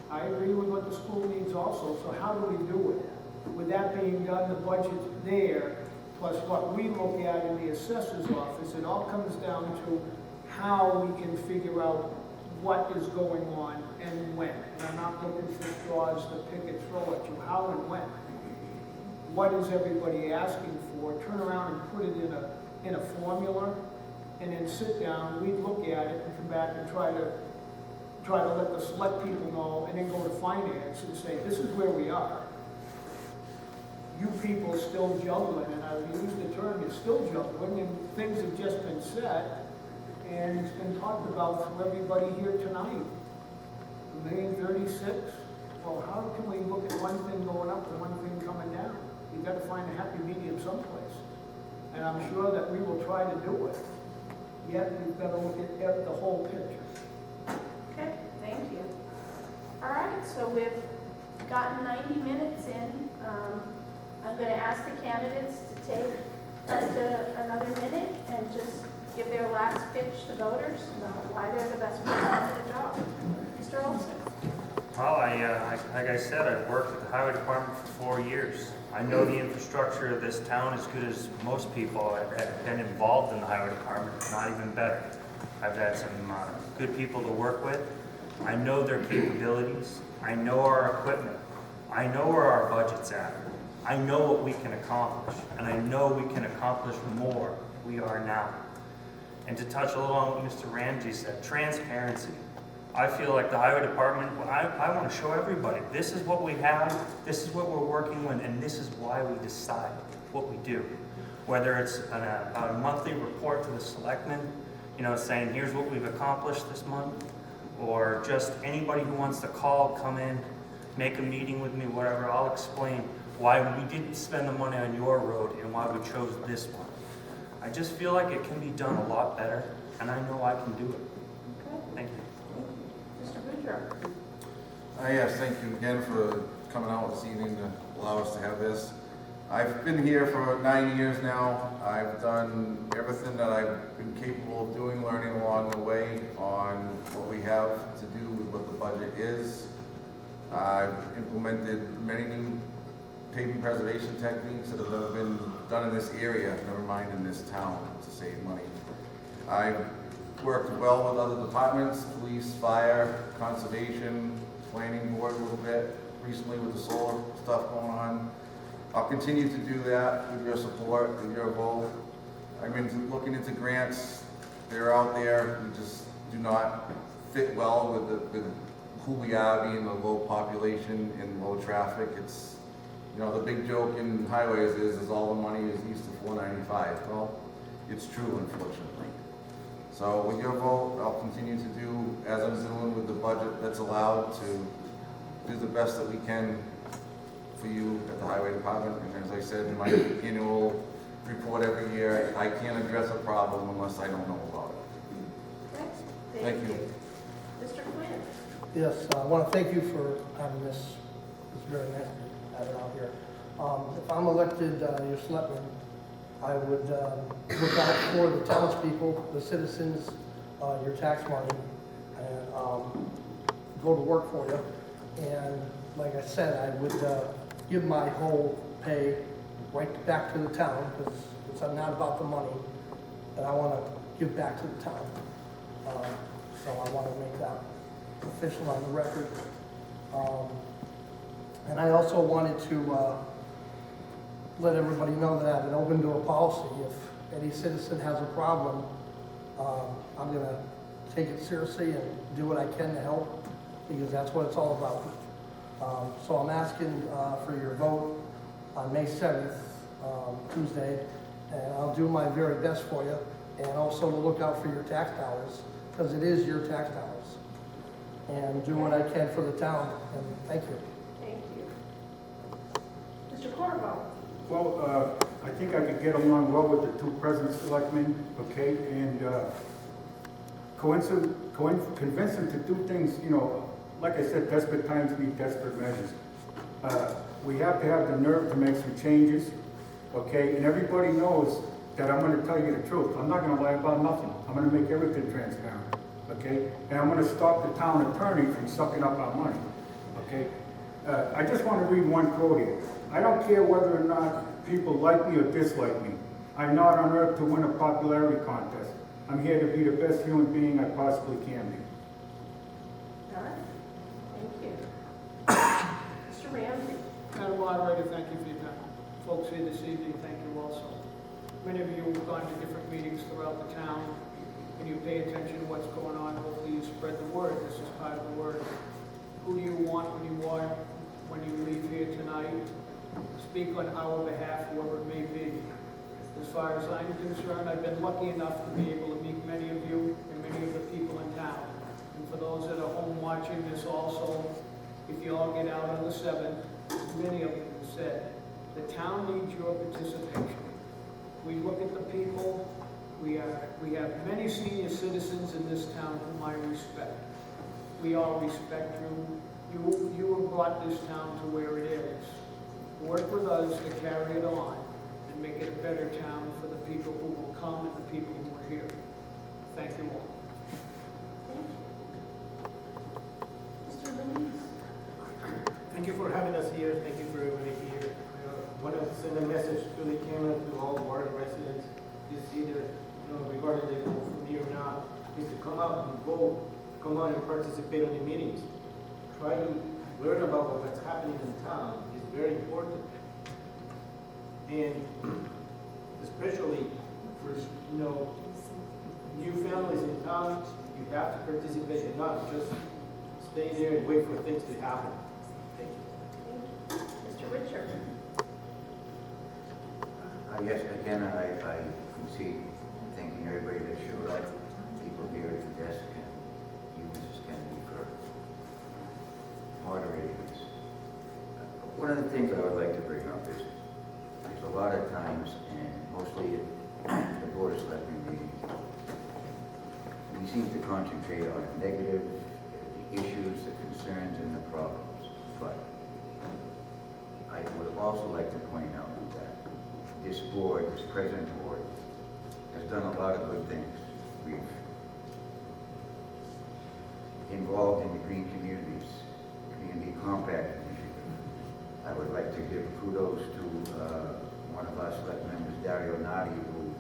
I agree with what the school needs also, so how do we do it? With that being done, the budget's there, plus what we look at in the assessor's office, it all comes down to how we can figure out what is going on and when. And I'm not looking for straws to pick and throw at you, how and when. What is everybody asking for? Turn around and put it in a formula, and then sit down, we look at it and come back and try to let the select people know, and then go to finance and say, this is where we are. You people still juggling, and I've used the term, you're still juggling, and things have just been set, and it's been talked about from everybody here tonight. $1,036,000. Well, how can we look at one thing going up and one thing coming down? You've got to find a happy medium someplace. And I'm sure that we will try to do it. Yet we've got to look at the whole picture. Okay, thank you. All right, so we've gotten 90 minutes in. I'm going to ask the candidates to take just another minute and just give their last pitch to voters about why they're the best person for the job. Mr. Olsen. Well, like I said, I've worked at the highway department for 4 years. I know the infrastructure of this town as good as most people that have been involved in the highway department, if not even better. I've had some good people to work with. I know their capabilities. I know our equipment. I know where our budget's at. I know what we can accomplish, and I know we can accomplish more. We are now. And to touch a little on what Mr. Ramsey said, transparency. I feel like the highway department, I want to show everybody, this is what we have, this is what we're working with, and this is why we decide what we do. Whether it's a monthly report to the selectmen, saying here's what we've accomplished this month, or just anybody who wants to call, come in, make a meeting with me, whatever, I'll explain why we didn't spend the money on your road and why we chose this one. I just feel like it can be done a lot better, and I know I can do it. Okay. Thank you. Mr. Boudreau. Yes, thank you again for coming out this evening to allow us to have this. I've been here for 9 years now. I've done everything that I've been capable of doing, learning along the way on what we have to do with what the budget is. I've implemented many new pavement preservation techniques that have never been done in this area, never mind in this town, to save money. I've worked well with other departments, police, fire, conservation, planning board a little bit, recently with the solar stuff going on. I'll continue to do that with your support, with your vote. I've been looking into grants. They're out there. We just do not fit well with who we are, being a low population and low traffic. It's, the big joke in highways is all the money is east of 495. Well, it's true, unfortunately. So with your vote, I'll continue to do as I'm doing with the budget that's allowed to do the best that we can for you at the highway department. And as I said in my annual report every year, I can't address a problem unless I don't know about it. Okay. Thank you. Mr. Quinn. Yes, I want to thank you for having this. It's very nice to have it out here. If I'm elected your selectman, I would look out for the townspeople, the citizens your tax money and go to work for you. And like I said, I would give my whole pay right back to the town, because it's not about the money, but I want to give back to the town. So I want to make that official on the record. And I also wanted to let everybody know that I have an open door policy. If any citizen has a problem, I'm going to take it seriously and do what I can to help, because that's what it's all about. So I'm asking for your vote on May 7th, Tuesday, and I'll do my very best for you, and also to look out for your tax dollars, because it is your tax dollars, and do what I can for the town, and thank you. Thank you. Mr. Corriveau? Well, I think I could get along well with the two present selectmen, okay, and convince them to do things, you know, like I said, desperate times need desperate measures. We have to have the nerve to make some changes, okay, and everybody knows that I'm going to tell you the truth. I'm not going to lie about nothing. I'm going to make everything transparent, okay, and I'm going to stop the town attorney from sucking up our money, okay. I just want to read one quote here. I don't care whether or not people like me or dislike me. I'm not on earth to win a popularity contest. I'm here to be the best human being I possibly can be. All right. Thank you. Mr. Ramsey? Madam Moderator, thank you for your time. Folks here this evening, thank you also. Many of you have gone to different meetings throughout the town, and you pay attention to what's going on. Hopefully you spread the word. This is part of the word. Who do you want when you leave here tonight? Speak on our behalf, whoever it may be. As far as I'm concerned, I've been lucky enough to be able to meet many of you and many of the people in town. And for those that are home watching this also, if you all get out on the 7th, as many of you have said, the town needs your participation. We look at the people. We have many senior citizens in this town whom I respect. We all respect you. You have brought this town to where it is. Work with us to carry it on and make it a better town for the people who will come and the people who are here. Thank you all. Mr. Veliz? Thank you for having us here. Thank you for everybody here. I want to send a message to the camera, to all Ware residents. This either, regarding they vote for me or not, is to come out and vote, come out and participate in the meetings. Try to learn about what's happening in town is very important. And especially for, new families in town, you have to participate and not just stay there and wait for things to happen. Thank you. Mr. Richard? Yes, again, I can see, thanking everybody that showed up, people here at the desk, and you, Mrs. Kennedy, for moderating this. One of the things I would like to bring up is, there's a lot of times, and mostly at the Board of Selectmen meetings, we seem to concentrate on the negative, the issues, the concerns, and the problems. But I would also like to point out that this board, this present board, has done a lot of good things. We've involved in the green communities, community compact initiative. I would like to give kudos to one of our select members, Dario Nadi, who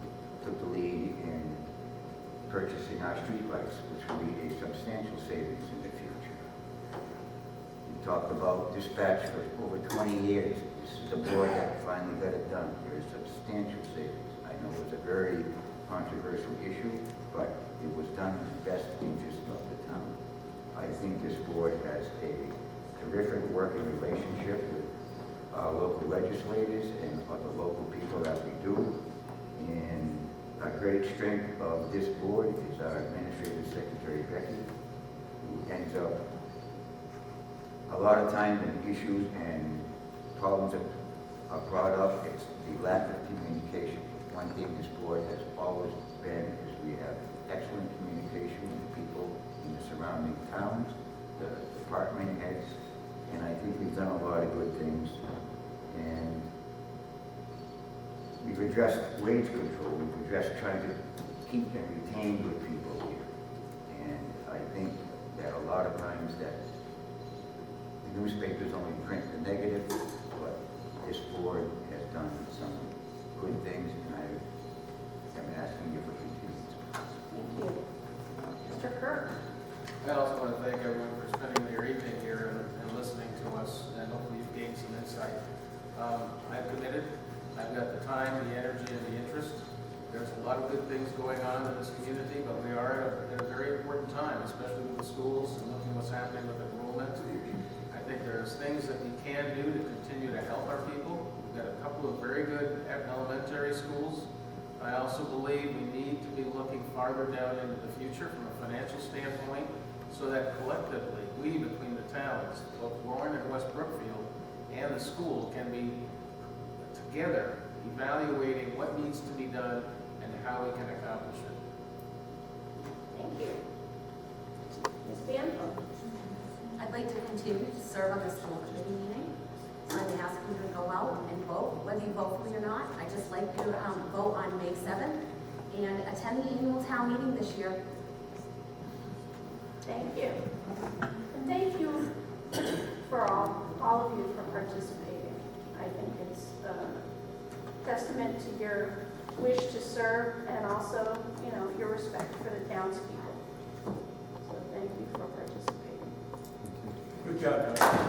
took the lead in purchasing our streetlights, which will be a substantial savings in the future. We talked about dispatch for over 20 years. This is the board that finally got it done. There is substantial savings. I know it was a very controversial issue, but it was done in the best interest of the town. I think this board has a terrific working relationship with our local legislators and other local people that we do. And a great strength of this board is our Administrative Secretary, Becky, who ends up a lot of times when issues and problems are brought up, it's the lack of communication. One thing this board has always been is we have excellent communication with people in the surrounding towns, the department heads, and I think we've done a lot of good things. And we've addressed wage control, we've addressed trying to keep and retain good people here. times that the newspapers only print the negative, but this board has done some good things, and I am asking you for continued support. Thank you. Mr. Kirk? I also want to thank everyone for spending their evening here and listening to us, and hopefully you've gained some insight. I'm committed. I've got the time, the energy, and the interest. There's a lot of good things going on in this community, but we are at a very important time, especially with the schools and looking what's happening with enrollment. I think there's things that we can do to continue to help our people. We've got a couple of very good elementary schools. I also believe we need to be looking farther down into the future from a financial standpoint, so that collectively, we between the towns, both Warren and West Brookfield, and the school can be together evaluating what needs to be done and how we can accomplish it. Thank you. Ms. Banville? I'd like to continue to serve on the school committee meeting. I'm asking you to go out and vote, whether you vote for me or not. I'd just like you to vote on May 7th and attend the annual town meeting this year. Thank you. And thank you for all of you for participating. I think it's a testament to your wish to serve and also, you know, your respect for the townspeople. So thank you for participating. Good job, guys.